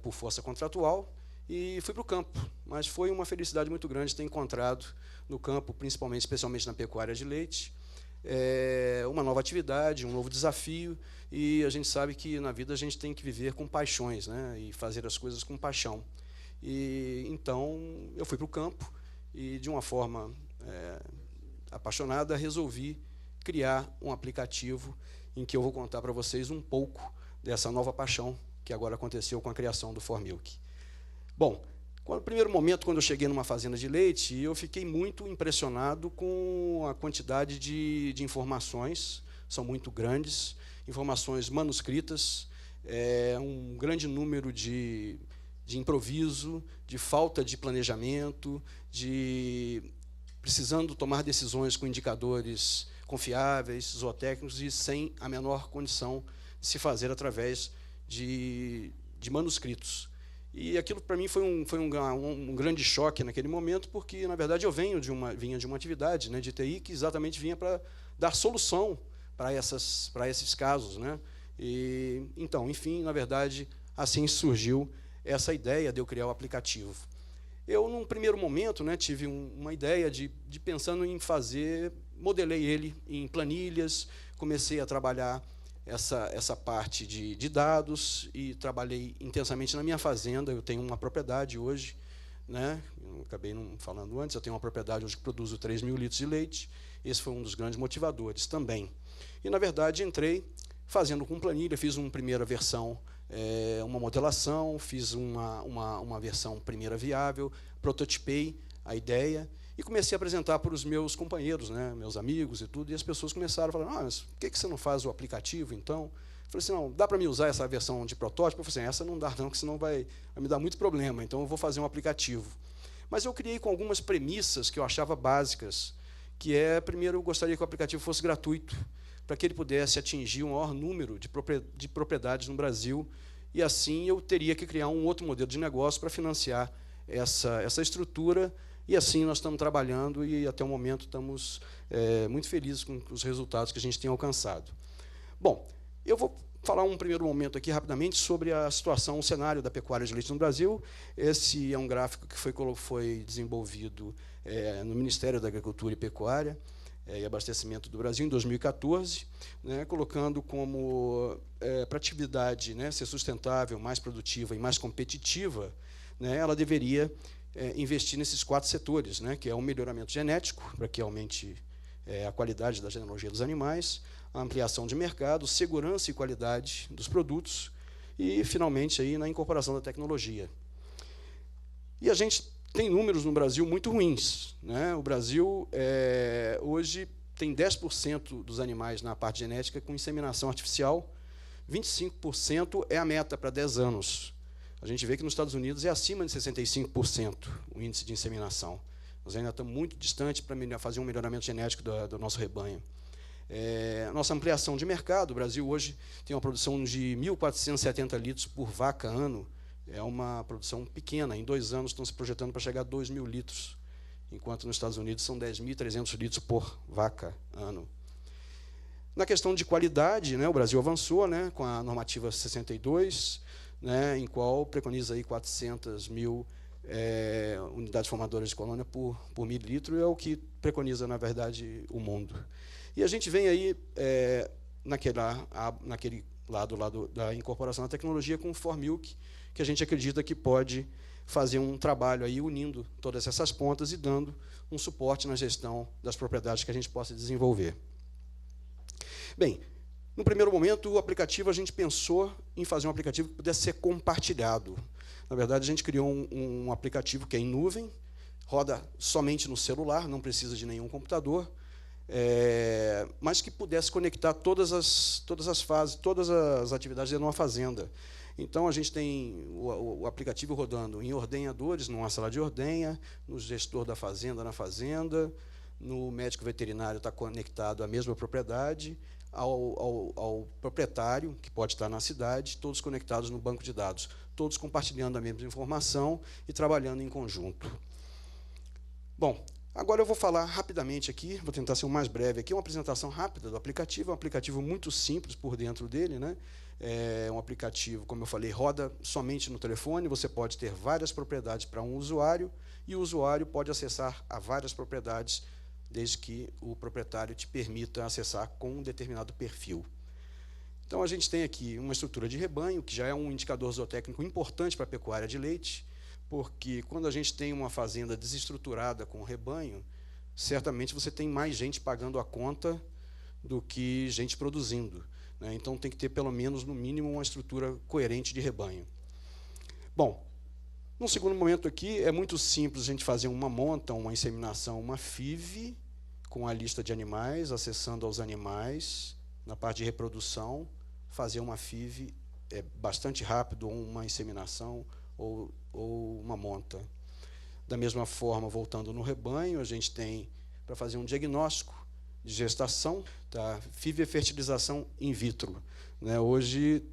por força contratual, e fui para o campo. Mas foi uma felicidade muito grande ter encontrado no campo, especialmente na pecuária de leite, uma nova atividade, um novo desafio, e a gente sabe que na vida a gente tem que viver com paixões, né, e fazer as coisas com paixão. E então eu fui para o campo e, de uma forma apaixonada, resolvi criar um aplicativo em que eu vou contar para vocês um pouco dessa nova paixão que agora aconteceu com a criação do Formilk. Bom, no primeiro momento, quando eu cheguei numa fazenda de leite, eu fiquei muito impressionado com a quantidade de informações, são muito grandes, informações manuscritas, um grande número de improviso, de falta de planejamento, de precisando tomar decisões com indicadores confiáveis, zootécnicos, e sem a menor condição de se fazer através de manuscritos. E aquilo, para mim, foi um grande choque naquele momento, porque, na verdade, eu vinha de uma atividade, né, de TI que exatamente vinha para dar solução para esses casos, né? E, então, enfim, na verdade, assim surgiu essa ideia de eu criar o aplicativo. Eu, num primeiro momento, né, tive uma ideia de pensando em modelei ele em planilhas, comecei a trabalhar essa parte de dados e trabalhei intensamente na minha fazenda. Eu tenho uma propriedade hoje, né, eu acabei não falando antes, eu tenho uma propriedade hoje que produz 3.000 litros de leite. Esse foi um dos grandes motivadores também. E, na verdade, entrei fazendo com planilha, fiz uma primeira versão, uma modelação, fiz uma versão primeira viável, prototipei a ideia e comecei a apresentar para os meus companheiros, né, meus amigos e tudo, e as pessoas começaram a falar: mas por que você não faz o aplicativo, então? Eu falei assim: não, dá para me usar essa versão de protótipo? Eu falei assim: essa não dá não, porque senão vai me dar muito problema, então eu vou fazer um aplicativo. Mas eu criei com algumas premissas que eu achava básicas, que primeiro, eu gostaria que o aplicativo fosse gratuito, para que ele pudesse atingir um maior número de propriedades no Brasil, e assim eu teria que criar um outro modelo de negócio para financiar essa estrutura, e assim nós estamos trabalhando e, até o momento, estamos muito felizes com os resultados que a gente tem alcançado. Bom, eu vou falar um primeiro momento aqui, rapidamente, sobre a situação, o cenário da pecuária de leite no Brasil. Esse é um gráfico que foi desenvolvido no Ministério da Agricultura e Pecuária e Abastecimento do Brasil, em 2014, né, colocando como, para a atividade, né, ser sustentável, mais produtiva e mais competitiva, né, ela deveria investir nesses 4 setores, né, que é o melhoramento genético, para que aumente a qualidade da genealogia dos animais, a ampliação de mercado, segurança e qualidade dos produtos e, finalmente, aí, na incorporação da tecnologia. E a gente tem números no Brasil muito ruins, né? O Brasil, hoje, tem 10% dos animais na parte genética com inseminação artificial, 25% é a meta para 10 anos. A gente vê que nos Estados Unidos é acima de 65% o índice de inseminação. Nós ainda estamos muito distantes para fazer um melhoramento genético do nosso rebanho. Nossa ampliação de mercado, o Brasil hoje tem uma produção de 1.470 litros por vaca ano, é uma produção pequena. Em 2 anos estão se projetando para chegar a 2.000 litros, enquanto nos Estados Unidos são 10.300 litros por vaca ano. Na questão de qualidade, né, o Brasil avançou, né, com a normativa 62, né, em qual preconiza aí 400.000 unidades formadoras de colônia por mililitro, é o que preconiza, na verdade, o mundo. E a gente vem aí naquele lado da incorporação da tecnologia com o Formilk, que a gente acredita que pode fazer um trabalho aí unindo todas essas pontas e dando um suporte na gestão das propriedades que a gente possa desenvolver. Bem, no primeiro momento, o aplicativo, a gente pensou em fazer um aplicativo que pudesse ser compartilhado. Na verdade, a gente criou um aplicativo que é em nuvem, roda somente no celular, não precisa de nenhum computador, mas que pudesse conectar todas as fases, todas as atividades de uma fazenda. Então, a gente tem o aplicativo rodando em ordenhadores, numa sala de ordenha, no gestor da fazenda, na fazenda, no médico veterinário está conectado à mesma propriedade, ao proprietário, que pode estar na cidade, todos conectados no banco de dados, todos compartilhando a mesma informação e trabalhando em conjunto. Bom, agora eu vou falar rapidamente aqui, vou tentar ser o mais breve aqui, uma apresentação rápida do aplicativo, é um aplicativo muito simples por dentro dele, né? É um aplicativo, como eu falei, roda somente no telefone, você pode ter várias propriedades para um usuário, e o usuário pode acessar a várias propriedades desde que o proprietário te permita acessar com um determinado perfil. Então, a gente tem aqui uma estrutura de rebanho, que já é um indicador zootécnico importante para a pecuária de leite, porque quando a gente tem uma fazenda desestruturada com rebanho, certamente você tem mais gente pagando a conta do que gente produzindo, né? Então, tem que ter, pelo menos, no mínimo, uma estrutura coerente de rebanho. Bom, no segundo momento aqui, é muito simples a gente fazer uma monta, uma inseminação, uma FIV, com a lista de animais, acessando aos animais, na parte de reprodução, fazer uma FIV é bastante rápido, ou uma inseminação, ou uma monta. Da mesma forma, voltando no rebanho, a gente tem para fazer um diagnóstico de gestação, tá? FIV é fertilização in vitro, né? Hoje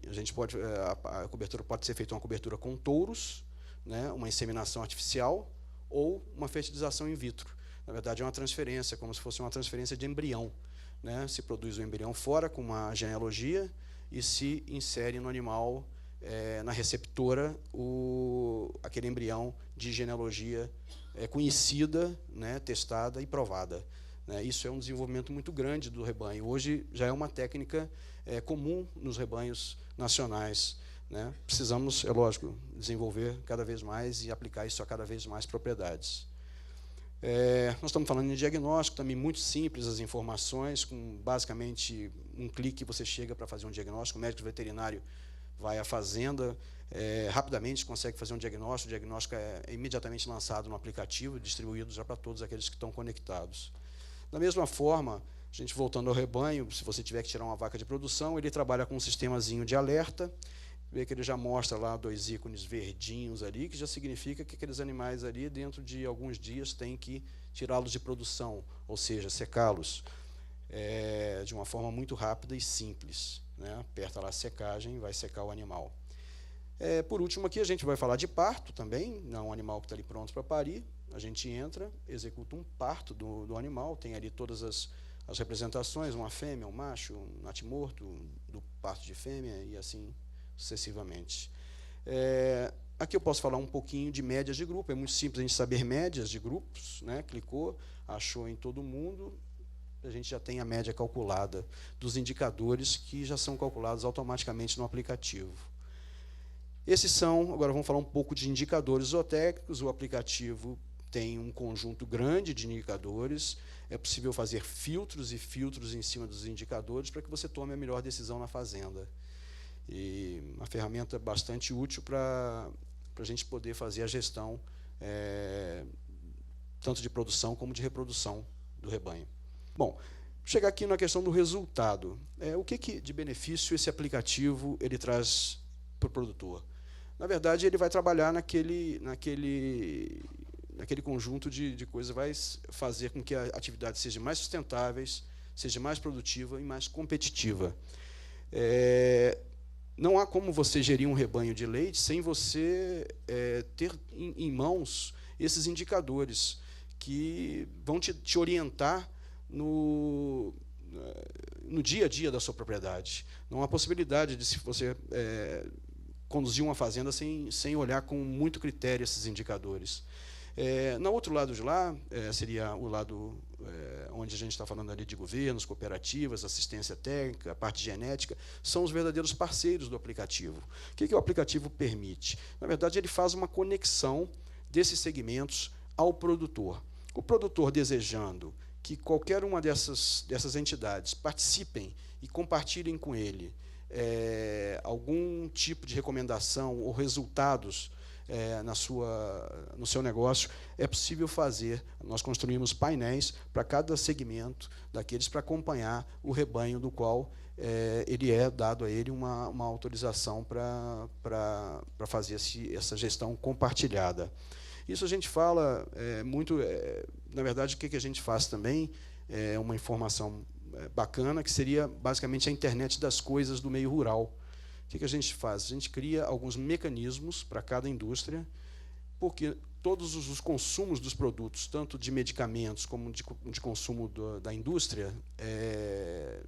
a gente pode, a cobertura pode ser feita uma cobertura com touros, né? Uma inseminação artificial ou uma fertilização in vitro. Na verdade, é uma transferência, como se fosse uma transferência de embrião, né? Se produz o embrião fora com uma genealogia e se insere no animal, na receptora, aquele embrião de genealogia conhecida, né? Testada e provada. Isso é um desenvolvimento muito grande do rebanho. Hoje já é uma técnica comum nos rebanhos nacionais, né? Precisamos, é lógico, desenvolver cada vez mais e aplicar isso a cada vez mais propriedades. Nós estamos falando em diagnóstico, também muito simples as informações, com basicamente um clique você chega para fazer um diagnóstico, o médico veterinário vai à fazenda, rapidamente consegue fazer um diagnóstico, o diagnóstico é imediatamente lançado no aplicativo, distribuído já para todos aqueles que estão conectados. Da mesma forma, a gente voltando ao rebanho, se você tiver que tirar uma vaca de produção, ele trabalha com um sistemazinho de alerta, vê que ele já mostra lá 2 ícones verdinhos ali, que já significa que aqueles animais ali, dentro de alguns dias, tem que tirá-los de produção, ou seja, secá-los de uma forma muito rápida e simples, né? Aperta lá a secagem, vai secar o animal. Por último, aqui a gente vai falar de parto também, não é um animal que está ali pronto para parir. A gente entra, executa um parto do animal, tem ali todas as representações, uma fêmea, um macho, um natimorto, do parto de fêmea e assim sucessivamente. Aqui eu posso falar um pouquinho de médias de grupo, é muito simples a gente saber médias de grupos, né? Clicou, achou em todo mundo, a gente já tem a média calculada dos indicadores que já são calculados automaticamente no aplicativo. Agora vamos falar um pouco de indicadores zootécnicos. O aplicativo tem um conjunto grande de indicadores, é possível fazer filtros e filtros em cima dos indicadores para que você tome a melhor decisão na fazenda. E uma ferramenta bastante útil para a gente poder fazer a gestão tanto de produção como de reprodução do rebanho. Bom, chegar aqui na questão do resultado. O que de benefício esse aplicativo ele traz para o produtor? Na verdade, ele vai trabalhar naquele conjunto de coisas, vai fazer com que a atividade seja mais sustentável, seja mais produtiva e mais competitiva. Não há como você gerir um rebanho de leite sem você ter em mãos esses indicadores que vão te orientar no dia a dia da sua propriedade. Não há possibilidade de se você conduzir uma fazenda sem olhar com muito critério esses indicadores. No outro lado de lá, seria o lado onde a gente está falando ali de governos, cooperativas, assistência técnica, a parte genética, são os verdadeiros parceiros do aplicativo. O que o aplicativo permite? Na verdade, ele faz uma conexão desses segmentos ao produtor. O produtor desejando que qualquer uma dessas entidades participem e compartilhem com ele algum tipo de recomendação ou resultados no seu negócio, é possível fazer. Nós construímos painéis para cada segmento daqueles para acompanhar o rebanho do qual ele dado a ele uma autorização para fazer essa gestão compartilhada. Isso a gente fala muito, na verdade, o que a gente faz também é uma informação bacana, que seria basicamente a internet das coisas do meio rural. O que a gente faz? A gente cria alguns mecanismos para cada indústria, porque todos os consumos dos produtos, tanto de medicamentos como de consumo da indústria,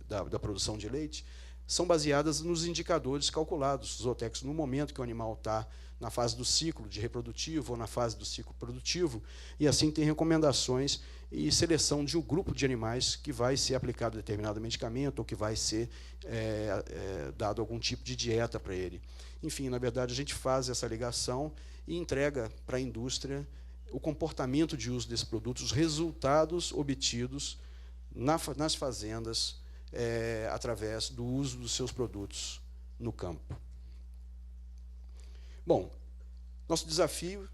da produção de leite, são baseadas nos indicadores calculados, zootécnicos, no momento que o animal está na fase do ciclo de reprodutivo ou na fase do ciclo produtivo, e assim tem recomendações e seleção de um grupo de animais que vai ser aplicado determinado medicamento ou que vai ser dado algum tipo de dieta para ele. Enfim, na verdade, a gente faz essa ligação e entrega para a indústria o comportamento de uso desse produto, os resultados obtidos nas fazendas através do uso dos seus produtos no campo. Bom, nosso desafio,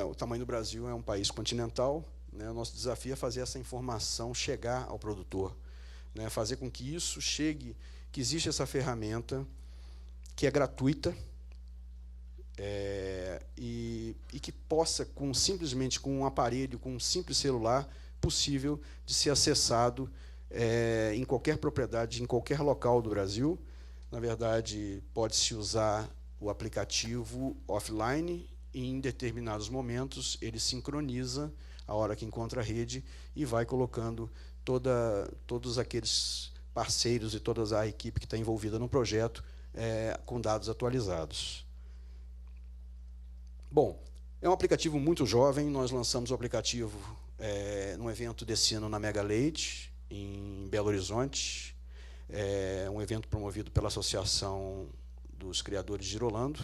o tamanho do Brasil é um país continental, né, o nosso desafio é fazer essa informação chegar ao produtor, né, fazer com que isso chegue, que existe essa ferramenta que é gratuita, e que possa, simplesmente com um aparelho, com um simples celular, possível de ser acessado em qualquer propriedade, em qualquer local do Brasil. Na verdade, pode-se usar o aplicativo offline e, em determinados momentos, ele sincroniza a hora que encontra a rede e vai colocando todos aqueles parceiros e toda a equipe que está envolvida no projeto com dados atualizados. Bom, é um aplicativo muito jovem. Nós lançamos o aplicativo num evento desse ano na Mega Leite, em Belo Horizonte. Um evento promovido pela Associação dos Criadores de Girolando.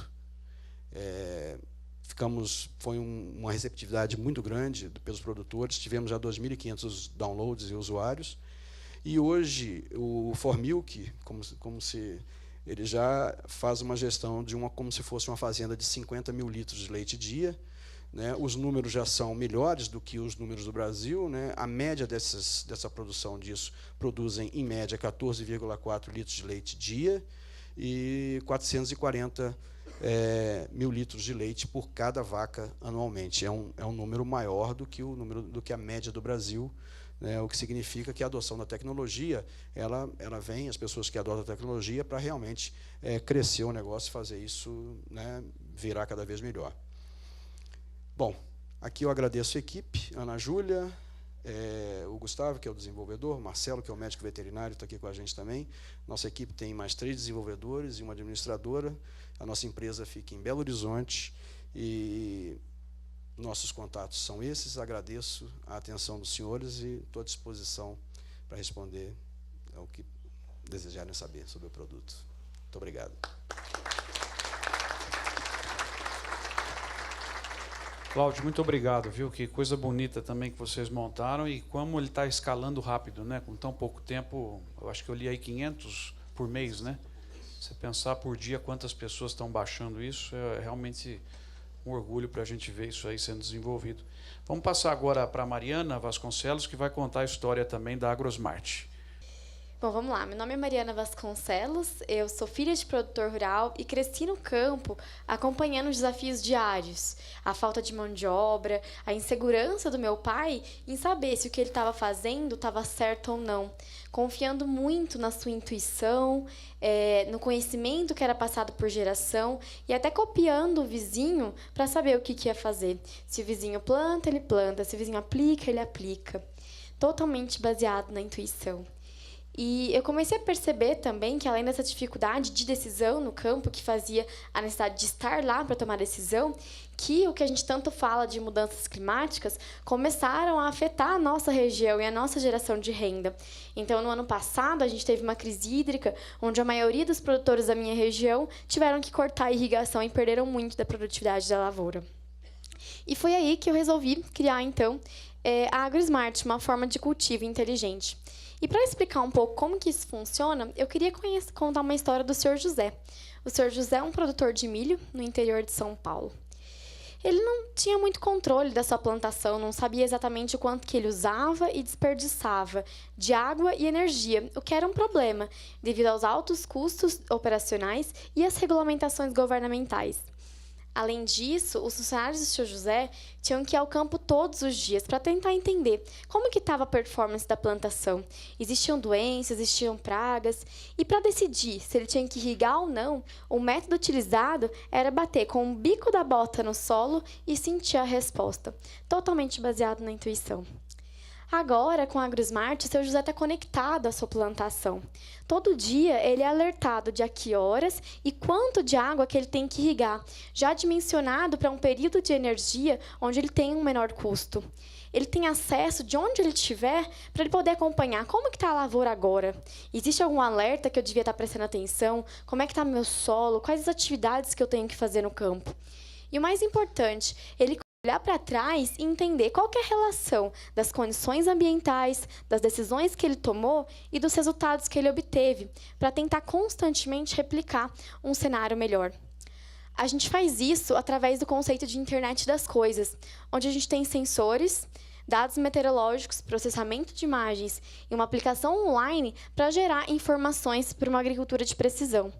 Foi uma receptividade muito grande pelos produtores. Tivemos já 2.500 downloads e usuários. E hoje o ForMilk, ele já faz uma gestão como se fosse uma fazenda de 50 mil litros de leite dia, né? Os números já são melhores do que os números do Brasil, né? A média dessa produção disso produzem, em média, 14,4 litros de leite dia e 440 mil litros de leite por cada vaca anualmente. É um número maior do que a média do Brasil, né, o que significa que a adoção da tecnologia, ela vem, as pessoas que adotam a tecnologia, para realmente crescer o negócio e fazer isso, né, virar cada vez melhor. Bom, aqui eu agradeço a equipe, Ana Júlia, o Gustavo, que é o desenvolvedor, o Marcelo, que é o médico veterinário, está aqui com a gente também. Nossa equipe tem mais 3 desenvolvedores e uma administradora. A nossa empresa fica em Belo Horizonte e nossos contatos são esses. Agradeço a atenção dos senhores e estou à disposição para responder ao que desejarem saber sobre o produto. Muito obrigado. Cláudio, muito obrigado, viu? Que coisa bonita também que vocês montaram e como ele está escalando rápido, né? Com tão pouco tempo, eu acho que eu li aí 500 por mês, né? Você pensar por dia quantas pessoas estão baixando isso, é realmente um orgulho para a gente ver isso aí sendo desenvolvido. Vamos passar agora para a Mariana Vasconcelos, que vai contar a história também da Agrosmart. Bom, vamos lá. Meu nome é Mariana Vasconcelos, eu sou filha de produtor rural e cresci no campo acompanhando os desafios diários, a falta de mão de obra, a insegurança do meu pai em saber se o que ele estava fazendo estava certo ou não, confiando muito na sua intuição, no conhecimento que era passado por geração e até copiando o vizinho para saber o que ia fazer. Se o vizinho planta, ele planta, se o vizinho aplica, ele aplica. Totalmente baseado na intuição. E eu comecei a perceber também que, além dessa dificuldade de decisão no campo, que fazia a necessidade de estar lá para tomar decisão, que o que a gente tanto fala de mudanças climáticas começaram a afetar a nossa região e a nossa geração de renda. Então, no ano passado, a gente teve uma crise hídrica, onde a maioria dos produtores da minha região tiveram que cortar a irrigação e perderam muito da produtividade da lavoura. E foi aí que eu resolvi criar, então, a Agrosmart, uma forma de cultivo inteligente. E para explicar um pouco como que isso funciona, eu queria contar uma história do Sr. José. O Sr. José é um produtor de milho no interior de São Paulo. Ele não tinha muito controle da sua plantação, não sabia exatamente o quanto que ele usava e desperdiçava de água e energia, o que era um problema, devido aos altos custos operacionais e às regulamentações governamentais. Além disso, os funcionários do Sr. José tinham que ir ao campo todos os dias para tentar entender como que estava a performance da plantação. Existiam doenças, existiam pragas, e para decidir se ele tinha que irrigar ou não, o método utilizado era bater com o bico da bota no solo e sentir a resposta, totalmente baseado na intuição. Agora, com a AgroSmart, o seu José está conectado à sua plantação. Todo dia, ele é alertado de a que horas e quanto de água que ele tem que irrigar, já dimensionado para um período de energia onde ele tem um menor custo. Ele tem acesso de onde ele estiver para ele poder acompanhar como que está a lavoura agora. Existe algum alerta que eu devia estar prestando atenção? Como é que está meu solo? Quais as atividades que eu tenho que fazer no campo? E o mais importante, ele olhar para trás e entender qual que é a relação das condições ambientais, das decisões que ele tomou e dos resultados que ele obteve, para tentar constantemente replicar um cenário melhor. A gente faz isso através do conceito de internet das coisas, onde a gente tem sensores, dados meteorológicos, processamento de imagens e uma aplicação online para gerar informações para uma agricultura de precisão.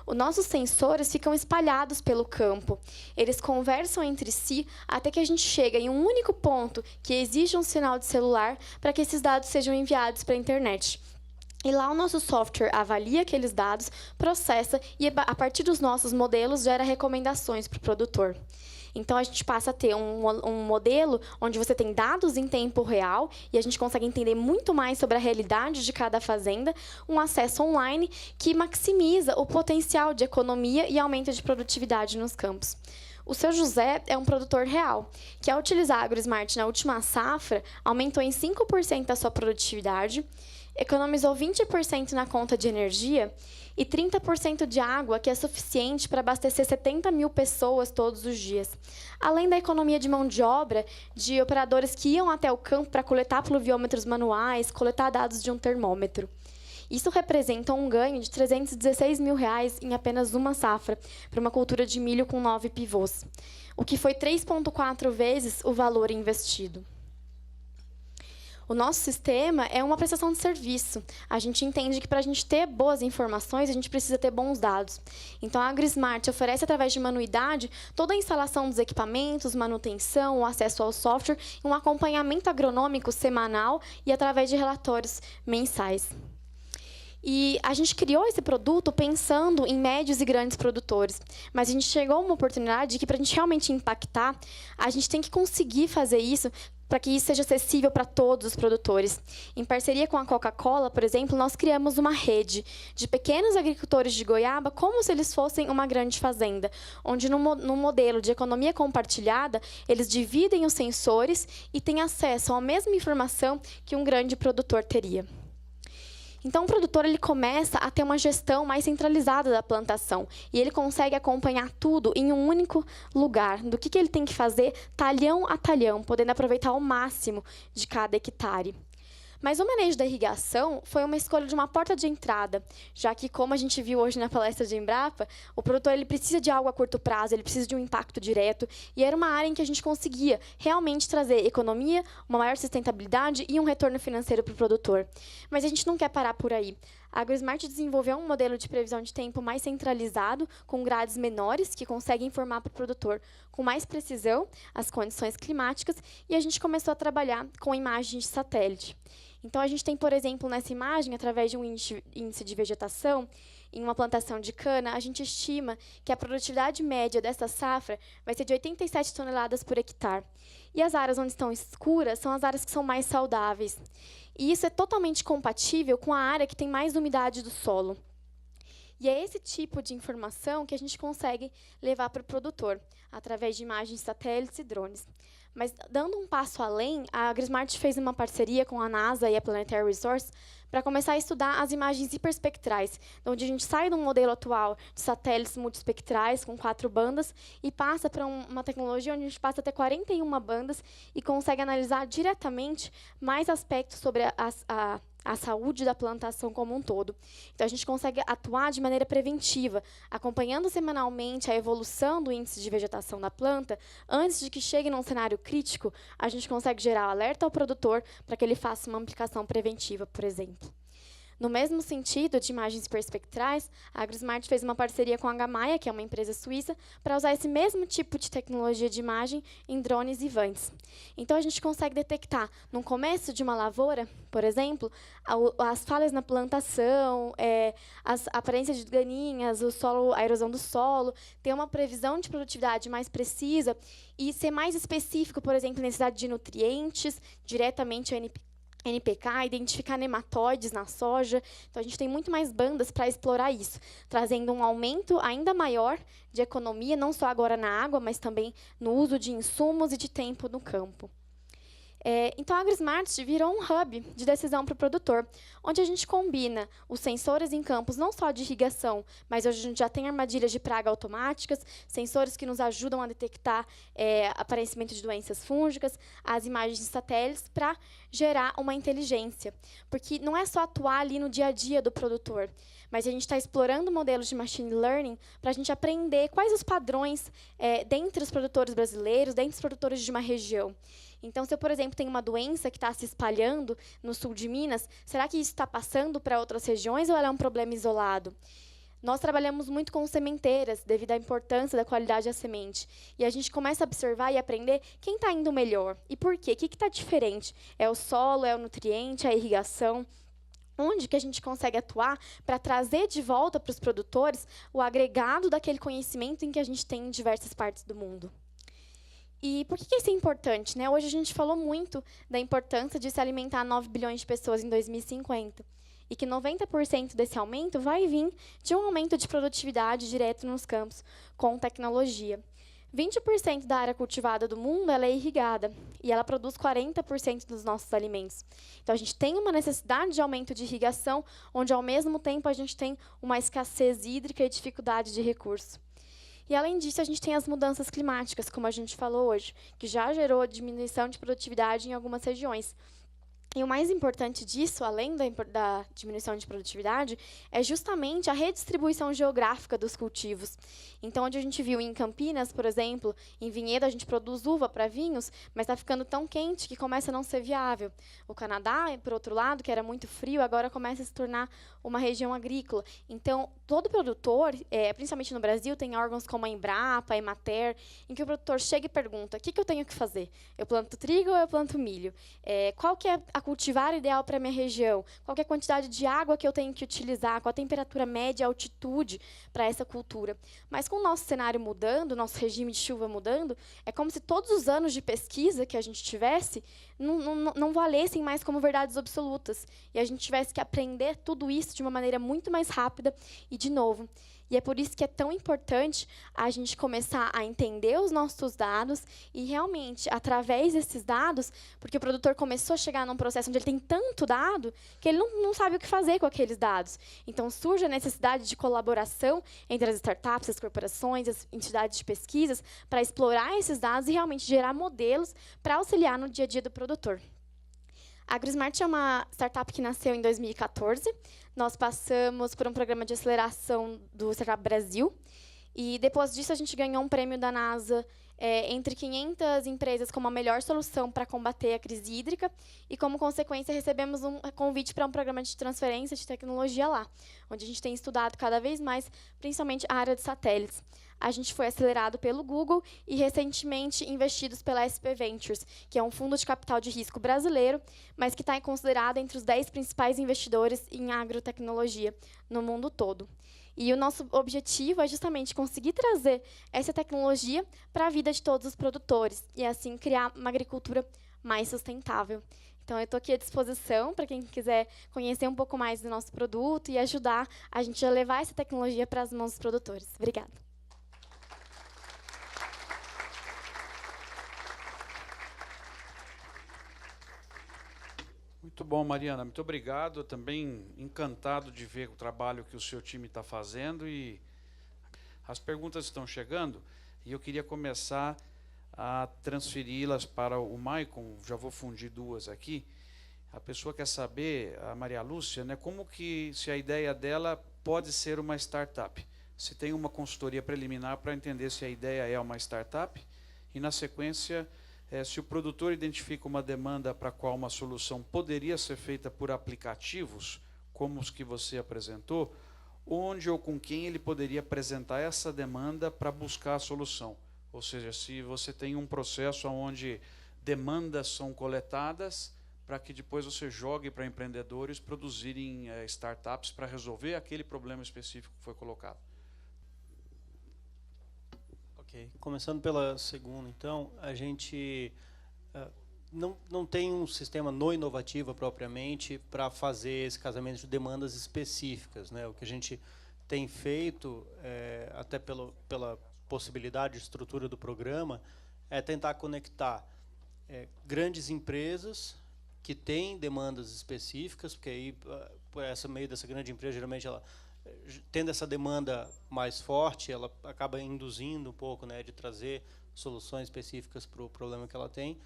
Os nossos sensores ficam espalhados pelo campo. Eles conversam entre si até que a gente chega em um único ponto que exige um sinal de celular para que esses dados sejam enviados para a internet. E lá o nosso software avalia aqueles dados, processa e, a partir dos nossos modelos, gera recomendações para o produtor. Então, a gente passa a ter um modelo onde você tem dados em tempo real e a gente consegue entender muito mais sobre a realidade de cada fazenda, um acesso online que maximiza o potencial de economia e aumento de produtividade nos campos. O seu José é um produtor real, que ao utilizar a AgroSmart na última safra, aumentou em 5% a sua produtividade, economizou 20% na conta de energia e 30% de água, que é suficiente para abastecer 70 mil pessoas todos os dias. Além da economia de mão de obra de operadores que iam até o campo para coletar pluviômetros manuais, coletar dados de um termômetro. Isso representa um ganho de R$ 316 mil em apenas uma safra, para uma cultura de milho com 9 pivôs, o que foi 3,4 vezes o valor investido. O nosso sistema é uma prestação de serviço. A gente entende que, para a gente ter boas informações, a gente precisa ter bons dados. Então, a AgroSmart oferece, através de uma anuidade, toda a instalação dos equipamentos, manutenção, o acesso ao software, um acompanhamento agronômico semanal e através de relatórios mensais. E a gente criou esse produto pensando em médios e grandes produtores. Mas a gente chegou a uma oportunidade que, para a gente realmente impactar, a gente tem que conseguir fazer isso para que isso seja acessível para todos os produtores. Em parceria com a Coca-Cola, por exemplo, nós criamos uma rede de pequenos agricultores de goiaba, como se eles fossem uma grande fazenda, onde, num modelo de economia compartilhada, eles dividem os sensores e têm acesso à mesma informação que um grande produtor teria. Então, o produtor ele começa a ter uma gestão mais centralizada da plantação e ele consegue acompanhar tudo em um único lugar, do que ele tem que fazer talhão a talhão, podendo aproveitar ao máximo de cada hectare. Mas o manejo da irrigação foi uma escolha de uma porta de entrada, já que, como a gente viu hoje na palestra de Embrapa, o produtor ele precisa de algo a curto prazo, ele precisa de um impacto direto, e era uma área em que a gente conseguia realmente trazer economia, uma maior sustentabilidade e um retorno financeiro para o produtor. Mas a gente não quer parar por aí. A AgroSmart desenvolveu um modelo de previsão de tempo mais centralizado, com grades menores, que consegue informar para o produtor com mais precisão as condições climáticas, e a gente começou a trabalhar com imagens de satélite. Então, a gente tem, por exemplo, nessa imagem, através de um índice de vegetação, em uma plantação de cana, a gente estima que a produtividade média dessa safra vai ser de 87 toneladas por hectare. E as áreas onde estão escuras são as áreas que são mais saudáveis. E isso é totalmente compatível com a área que tem mais umidade do solo. E é esse tipo de informação que a gente consegue levar para o produtor, através de imagens de satélites e drones. Mas, dando um passo além, a AgroSmart fez uma parceria com a NASA e a Planetary Resource para começar a estudar as imagens hiperespectrais, onde a gente sai de um modelo atual de satélites multiespectrais com 4 bandas e passa para uma tecnologia onde a gente passa a ter 41 bandas e consegue analisar diretamente mais aspectos sobre a saúde da plantação como um todo. Então, a gente consegue atuar de maneira preventiva, acompanhando semanalmente a evolução do índice de vegetação da planta. Antes de que chegue num cenário crítico, a gente consegue gerar alerta ao produtor para que ele faça uma aplicação preventiva, por exemplo. No mesmo sentido de imagens hiperespectrais, a AgroSmart fez uma parceria com a Gamaya, que é uma empresa suíça, para usar esse mesmo tipo de tecnologia de imagem em drones e vans. Então, a gente consegue detectar, no começo de uma lavoura, por exemplo, as falhas na plantação, a aparência de ganinhas, a erosão do solo, ter uma previsão de produtividade mais precisa e ser mais específico, por exemplo, necessidade de nutrientes, diretamente ao NPK, NPK, identificar nematóides na soja. Então, a gente tem muito mais bandas para explorar isso, trazendo um aumento ainda maior de economia, não só agora na água, mas também no uso de insumos e de tempo no campo. Então, a AgroSmart virou um hub de decisão para o produtor, onde a gente combina os sensores em campos, não só de irrigação, mas hoje a gente já tem armadilhas de praga automáticas, sensores que nos ajudam a detectar aparecimento de doenças fúngicas, as imagens de satélites, para gerar uma inteligência. Porque não é só atuar ali no dia a dia do produtor, mas a gente está explorando modelos de machine learning para a gente aprender quais os padrões dentre os produtores brasileiros, dentre os produtores de uma região. Então, se eu, por exemplo, tenho uma doença que está se espalhando no sul de Minas, será que isso está passando para outras regiões ou ela é um problema isolado? Nós trabalhamos muito com sementeiras, devido à importância da qualidade da semente. E a gente começa a observar e aprender quem está indo melhor e por quê. O que está diferente? É o solo, é o nutriente, é a irrigação? Onde que a gente consegue atuar para trazer de volta para os produtores o agregado daquele conhecimento em que a gente tem em diversas partes do mundo? E por que isso é importante, né? Hoje a gente falou muito da importância de se alimentar 9 bilhões de pessoas em 2050. E que 90% desse aumento vai vir de um aumento de produtividade direto nos campos, com tecnologia. 20% da área cultivada do mundo ela é irrigada, e ela produz 40% dos nossos alimentos. Então, a gente tem uma necessidade de aumento de irrigação, onde, ao mesmo tempo, a gente tem uma escassez hídrica e dificuldade de recurso. E, além disso, a gente tem as mudanças climáticas, como a gente falou hoje, que já gerou diminuição de produtividade em algumas regiões. E o mais importante disso, além da diminuição de produtividade, é justamente a redistribuição geográfica dos cultivos. Então, onde a gente viu em Campinas, por exemplo, em Vinhedo, a gente produz uva para vinhos, mas está ficando tão quente que começa a não ser viável. O Canadá, por outro lado, que era muito frio, agora começa a se tornar uma região agrícola. Então, todo produtor, principalmente no Brasil, tem órgãos como a Embrapa, a Emater, em que o produtor chega e pergunta: o que eu tenho que fazer? Eu planto trigo ou eu planto milho? Qual que é a cultivar ideal para a minha região? Qual que é a quantidade de água que eu tenho que utilizar? Qual a temperatura média, a altitude para essa cultura? Mas com o nosso cenário mudando, o nosso regime de chuva mudando, é como se todos os anos de pesquisa que a gente tivesse não valessem mais como verdades absolutas. E a gente tivesse que aprender tudo isso de uma maneira muito mais rápida e de novo. E é por isso que é tão importante a gente começar a entender os nossos dados e realmente, através desses dados, porque o produtor começou a chegar num processo onde ele tem tanto dado que ele não sabe o que fazer com aqueles dados. Então, surge a necessidade de colaboração entre as startups, as corporações, as entidades de pesquisas, para explorar esses dados e realmente gerar modelos para auxiliar no dia a dia do produtor. A AgroSmart é uma startup que nasceu em 2014. Nós passamos por um programa de aceleração do Startup Brasil. E, depois disso, a gente ganhou um prêmio da NASA entre 500 empresas como a melhor solução para combater a crise hídrica. E, como consequência, recebemos um convite para um programa de transferência de tecnologia lá, onde a gente tem estudado cada vez mais, principalmente a área de satélites. A gente foi acelerado pelo Google e, recentemente, investidos pela SP Ventures, que é um fundo de capital de risco brasileiro, mas que está considerado entre os 10 principais investidores em agrotecnologia no mundo todo. E o nosso objetivo é justamente conseguir trazer essa tecnologia para a vida de todos os produtores e, assim, criar uma agricultura mais sustentável. Então, eu estou aqui à disposição para quem quiser conhecer um pouco mais do nosso produto e ajudar a gente a levar essa tecnologia para as mãos dos produtores. Obrigada. Muito bom, Mariana. Muito obrigado. Eu também encantado de ver o trabalho que o seu time está fazendo. E as perguntas estão chegando e eu queria começar a transferi-las para o Maicon. Já vou fundir duas aqui. A pessoa quer saber, a Maria Lúcia, né, como que, se a ideia dela pode ser uma startup. Se tem uma consultoria preliminar para entender se a ideia é uma startup. E, na sequência, se o produtor identifica uma demanda para a qual uma solução poderia ser feita por aplicativos, como os que você apresentou, onde ou com quem ele poderia apresentar essa demanda para buscar a solução. Ou seja, se você tem um processo onde demandas são coletadas, para que depois você jogue para empreendedores produzirem startups para resolver aquele problema específico que foi colocado. Ok, começando pela segunda, então, a gente não tem um sistema no Inovativa propriamente para fazer esse casamento de demandas específicas, né? O que a gente tem feito, até pela possibilidade de estrutura do programa, é tentar conectar grandes empresas que têm demandas específicas, porque aí, por essa meio dessa grande empresa, geralmente ela tendo essa demanda mais forte, ela acaba induzindo um pouco, né, de trazer soluções específicas para o problema que ela tem.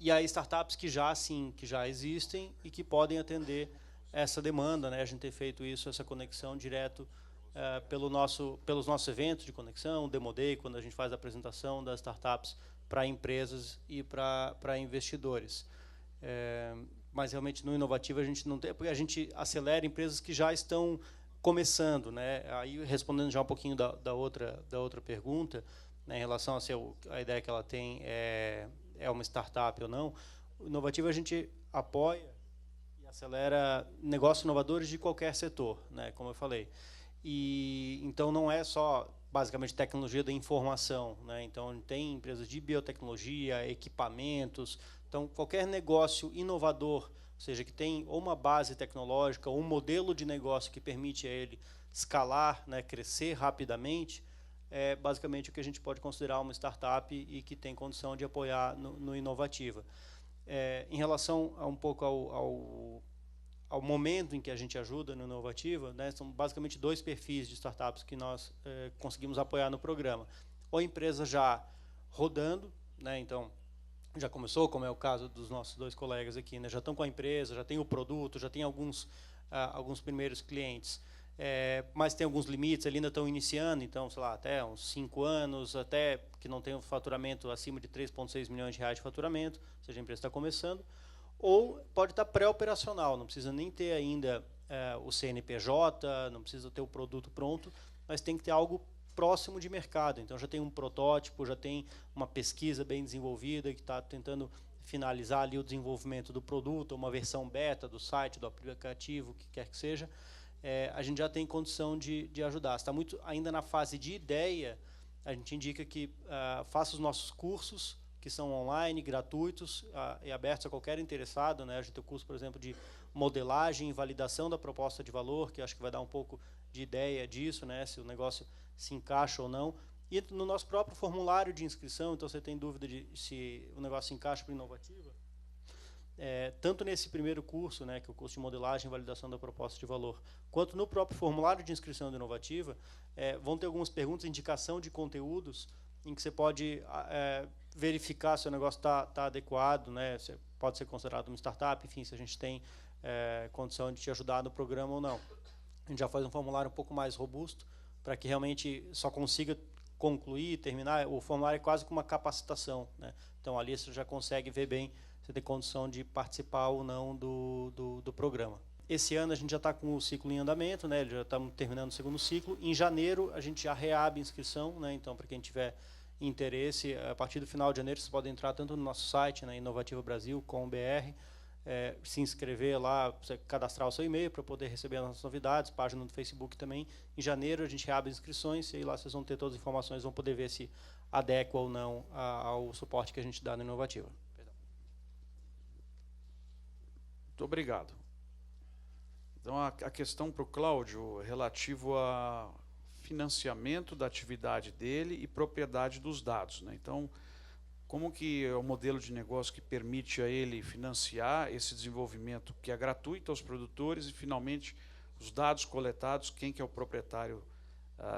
E aí startups que já existem e que podem atender essa demanda, né? A gente tem feito isso, essa conexão direto pelos nossos eventos de conexão, Demo Day, quando a gente faz a apresentação das startups para empresas e para investidores. Mas realmente no Inovativa a gente não tem, porque a gente acelera empresas que já estão começando, né? Aí respondendo já um pouquinho da outra pergunta, né, em relação a ideia que ela tem é uma startup ou não, o Inovativa a gente apoia e acelera negócios inovadores de qualquer setor, né, como eu falei. E então não é só basicamente tecnologia da informação, né? Então tem empresas de biotecnologia, equipamentos. Então qualquer negócio inovador, ou seja, que tem ou uma base tecnológica ou um modelo de negócio que permite a ele escalar, né, crescer rapidamente, é basicamente o que a gente pode considerar uma startup e que tem condição de apoiar no Inovativa. Em relação um pouco ao momento em que a gente ajuda no Inovativa, né, são basicamente 2 perfis de startups que nós conseguimos apoiar no programa. Ou empresa já rodando, né, então já começou, como é o caso dos nossos 2 colegas aqui, né, já estão com a empresa, já tem o produto, já tem alguns primeiros clientes, mas tem alguns limites, ali ainda estão iniciando, então, sei lá, até uns 5 anos, até que não tem um faturamento acima de 3,6 milhões de reais de faturamento, ou seja, a empresa está começando. Ou pode estar pré-operacional, não precisa nem ter ainda o CNPJ, não precisa ter o produto pronto, mas tem que ter algo próximo de mercado. Então já tem um protótipo, já tem uma pesquisa bem desenvolvida que está tentando finalizar ali o desenvolvimento do produto, uma versão beta do site, do aplicativo, o que quer que seja. A gente já tem condição de ajudar. Se está muito ainda na fase de ideia, a gente indica que faça os nossos cursos, que são online, gratuitos e abertos a qualquer interessado, né? A gente tem o curso, por exemplo, de modelagem e validação da proposta de valor, que acho que vai dar um pouco de ideia disso, né? Se o negócio se encaixa ou não. E no nosso próprio formulário de inscrição, então você tem dúvida de se o negócio se encaixa para a Inovativa, tanto nesse primeiro curso, né, que é o curso de modelagem e validação da proposta de valor, quanto no próprio formulário de inscrição da Inovativa, vão ter algumas perguntas, indicação de conteúdos, em que você pode verificar se o negócio está adequado, né? Se pode ser considerado uma startup, enfim, se a gente tem condição de te ajudar no programa ou não. A gente já faz um formulário um pouco mais robusto, para que realmente só consiga concluir, terminar. O formulário é quase como uma capacitação, né? Então, ali você já consegue ver bem se tem condição de participar ou não do programa. Esse ano a gente já está com o ciclo em andamento, né? Já estamos terminando o segundo ciclo. Em janeiro a gente já reabre a inscrição, né? Então, para quem tiver interesse, a partir do final de janeiro vocês podem entrar tanto no nosso site, né, inovativabrasil.com.br, se inscrever lá, você cadastrar o seu e-mail para poder receber as nossas novidades, página do Facebook também. Em janeiro a gente reabre as inscrições e lá vocês vão ter todas as informações, vão poder ver se adequa ou não ao suporte que a gente dá no Inovativa. Muito obrigado. Então, a questão para o Cláudio relativo a financiamento da atividade dele e propriedade dos dados, né? Então, como que é o modelo de negócio que permite a ele financiar esse desenvolvimento que é gratuito aos produtores e, finalmente, os dados coletados, quem que é o proprietário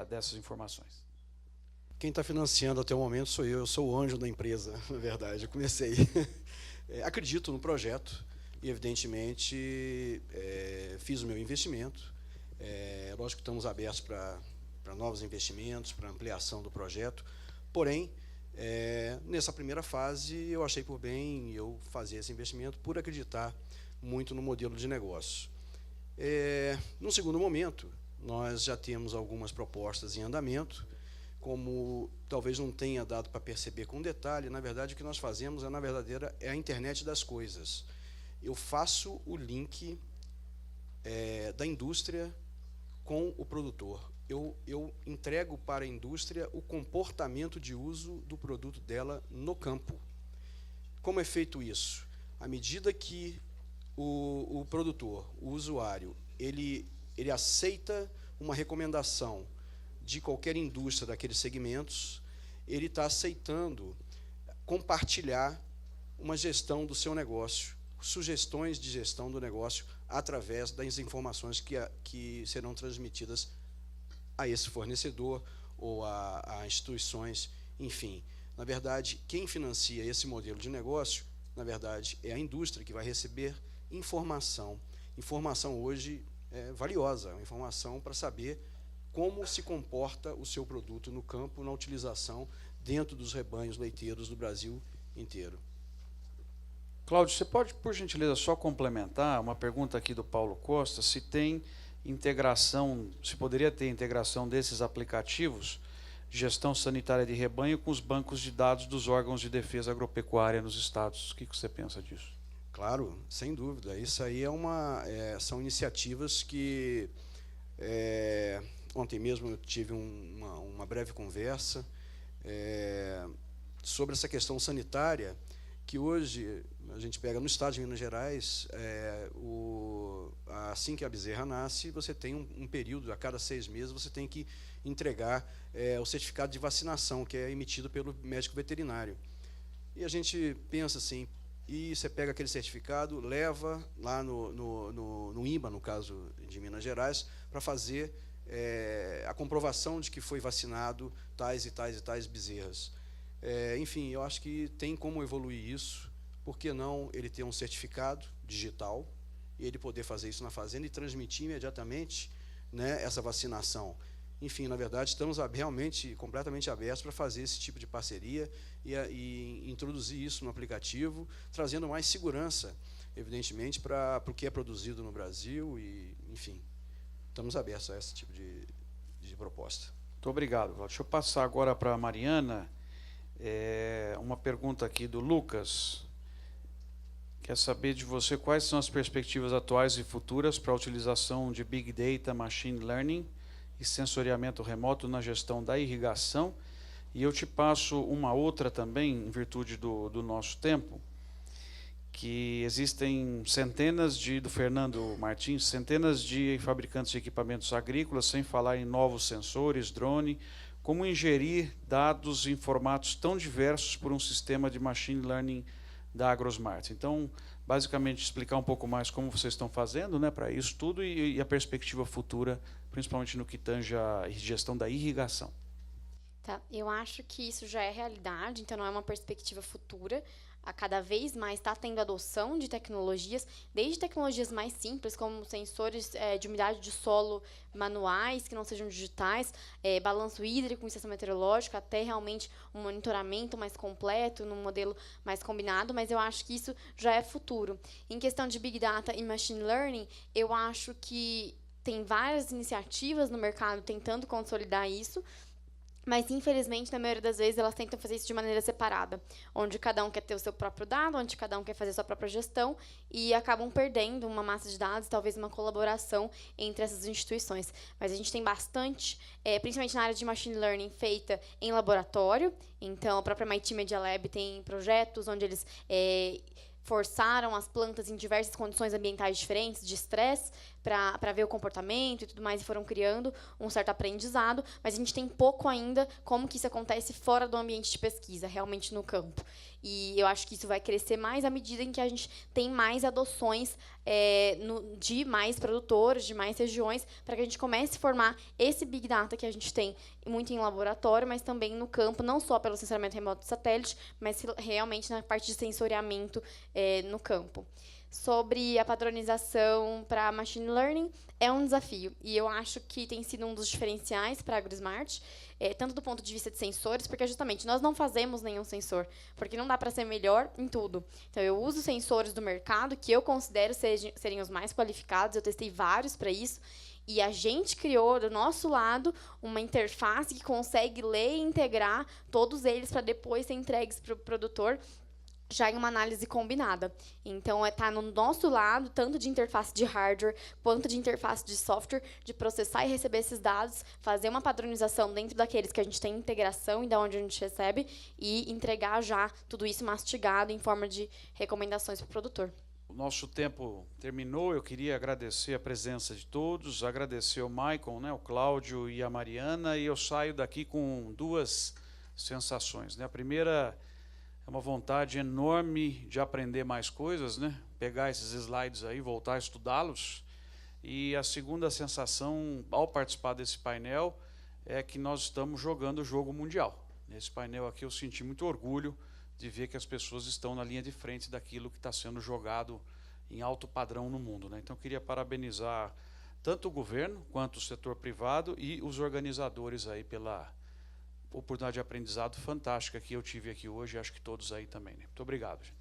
dessas informações? Quem está financiando até o momento sou eu sou o anjo da empresa, na verdade, eu comecei. Acredito no projeto e, evidentemente, fiz o meu investimento. Lógico que estamos abertos para novos investimentos, para ampliação do projeto, porém, nessa primeira fase, eu achei por bem eu fazer esse investimento por acreditar muito no modelo de negócio. No segundo momento, nós já temos algumas propostas em andamento, como talvez não tenha dado para perceber com detalhe, na verdade, o que nós fazemos é a internet das coisas. Eu faço o link da indústria com o produtor. Eu entrego para a indústria o comportamento de uso do produto dela no campo. Como é feito isso? À medida que o produtor, o usuário, ele aceita uma recomendação de qualquer indústria daqueles segmentos, ele está aceitando compartilhar uma gestão do seu negócio, sugestões de gestão do negócio através das informações que serão transmitidas a esse fornecedor ou a instituições, enfim. Na verdade, quem financia esse modelo de negócio, na verdade, é a indústria que vai receber informação. Informação hoje é valiosa, uma informação para saber como se comporta o seu produto no campo, na utilização dentro dos rebanhos leiteiros do Brasil inteiro. Cláudio, você pode, por gentileza, só complementar uma pergunta aqui do Paulo Costa, se tem integração, se poderia ter integração desses aplicativos de gestão sanitária de rebanho com os bancos de dados dos órgãos de defesa agropecuária nos estados. O que você pensa disso? Claro, sem dúvida. Isso aí são iniciativas que ontem mesmo eu tive uma breve conversa sobre essa questão sanitária, que hoje a gente pega no estado de Minas Gerais, assim que a bezerra nasce, você tem um período, a cada 6 meses, você tem que entregar o certificado de vacinação, que é emitido pelo médico veterinário. E a gente pensa assim, e você pega aquele certificado, leva lá no INBA, no caso de Minas Gerais, para fazer a comprovação de que foi vacinado tais e tais e tais bezerras. Enfim, eu acho que tem como evoluir isso. Por que não ele ter um certificado digital e ele poder fazer isso na fazenda e transmitir imediatamente, né, essa vacinação? Enfim, na verdade, estamos realmente completamente abertos para fazer esse tipo de parceria e introduzir isso no aplicativo, trazendo mais segurança, evidentemente, para o que é produzido no Brasil. E, enfim, estamos abertos a esse tipo de proposta. Muito obrigado, Cláudio. Deixa eu passar agora para a Mariana. Uma pergunta aqui do Lucas. Quer saber de você quais são as perspectivas atuais e futuras para a utilização de Big Data, Machine Learning e sensoriamento remoto na gestão da irrigação. E eu te passo uma outra também, em virtude do nosso tempo, que existem do Fernando Martins, centenas de fabricantes de equipamentos agrícolas, sem falar em novos sensores, drone, como ingerir dados em formatos tão diversos por um sistema de Machine Learning da AgroSmart. Então, basicamente, explicar um pouco mais como vocês estão fazendo, né, para isso tudo e a perspectiva futura, principalmente no que tange a gestão da irrigação. Tá, eu acho que isso já é realidade, então não é uma perspectiva futura. A cada vez mais está tendo adoção de tecnologias, desde tecnologias mais simples, como sensores de umidade de solo manuais, que não sejam digitais, balanço hídrico, estação meteorológica, até realmente um monitoramento mais completo, num modelo mais combinado, mas eu acho que isso já é futuro. Em questão de Big Data e Machine Learning, eu acho que tem várias iniciativas no mercado tentando consolidar isso, mas, infelizmente, na maioria das vezes, elas tentam fazer isso de maneira separada, onde cada um quer ter o seu próprio dado, onde cada um quer fazer a sua própria gestão, e acabam perdendo uma massa de dados, talvez uma colaboração entre essas instituições. Mas a gente tem bastante, principalmente na área de Machine Learning, feita em laboratório. Então, a própria MIT Media Lab tem projetos onde eles forçaram as plantas em diversas condições ambientais diferentes, de estresse, para ver o comportamento e tudo mais, e foram criando um certo aprendizado, mas a gente tem pouco ainda como que isso acontece fora do ambiente de pesquisa, realmente no campo. E eu acho que isso vai crescer mais à medida em que a gente tem mais adoções de mais produtores, de mais regiões, para que a gente comece a formar esse Big Data que a gente tem muito em laboratório, mas também no campo, não só pelo sensoriamento remoto de satélite, mas realmente na parte de sensoriamento no campo. Sobre a padronização para Machine Learning, é um desafio. E eu acho que tem sido um dos diferenciais para a AgroSmart, tanto do ponto de vista de sensores, porque justamente nós não fazemos nenhum sensor, porque não dá para ser melhor em tudo. Então, eu uso sensores do mercado que eu considero serem os mais qualificados, eu testei vários para isso, e a gente criou, do nosso lado, uma interface que consegue ler e integrar todos eles para depois ser entregues para o produtor, já em uma análise combinada. Então, está no nosso lado, tanto de interface de hardware, quanto de interface de software, de processar e receber esses dados, fazer uma padronização dentro daqueles que a gente tem integração e da onde a gente recebe, e entregar já tudo isso mastigado em forma de recomendações para o produtor. O nosso tempo terminou, eu queria agradecer a presença de todos, agradecer ao Maicon, né, o Cláudio e a Mariana, e eu saio daqui com duas sensações, né? A primeira é uma vontade enorme de aprender mais coisas, né? Pegar esses slides aí, voltar a estudá-los. E a segunda sensação, ao participar desse painel, é que nós estamos jogando o jogo mundial. Nesse painel aqui eu senti muito orgulho de ver que as pessoas estão na linha de frente daquilo que está sendo jogado em alto padrão no mundo, né? Então eu queria parabenizar tanto o governo quanto o setor privado e os organizadores aí pela oportunidade de aprendizado fantástica que eu tive aqui hoje, acho que todos aí também, né? Muito obrigado, gente.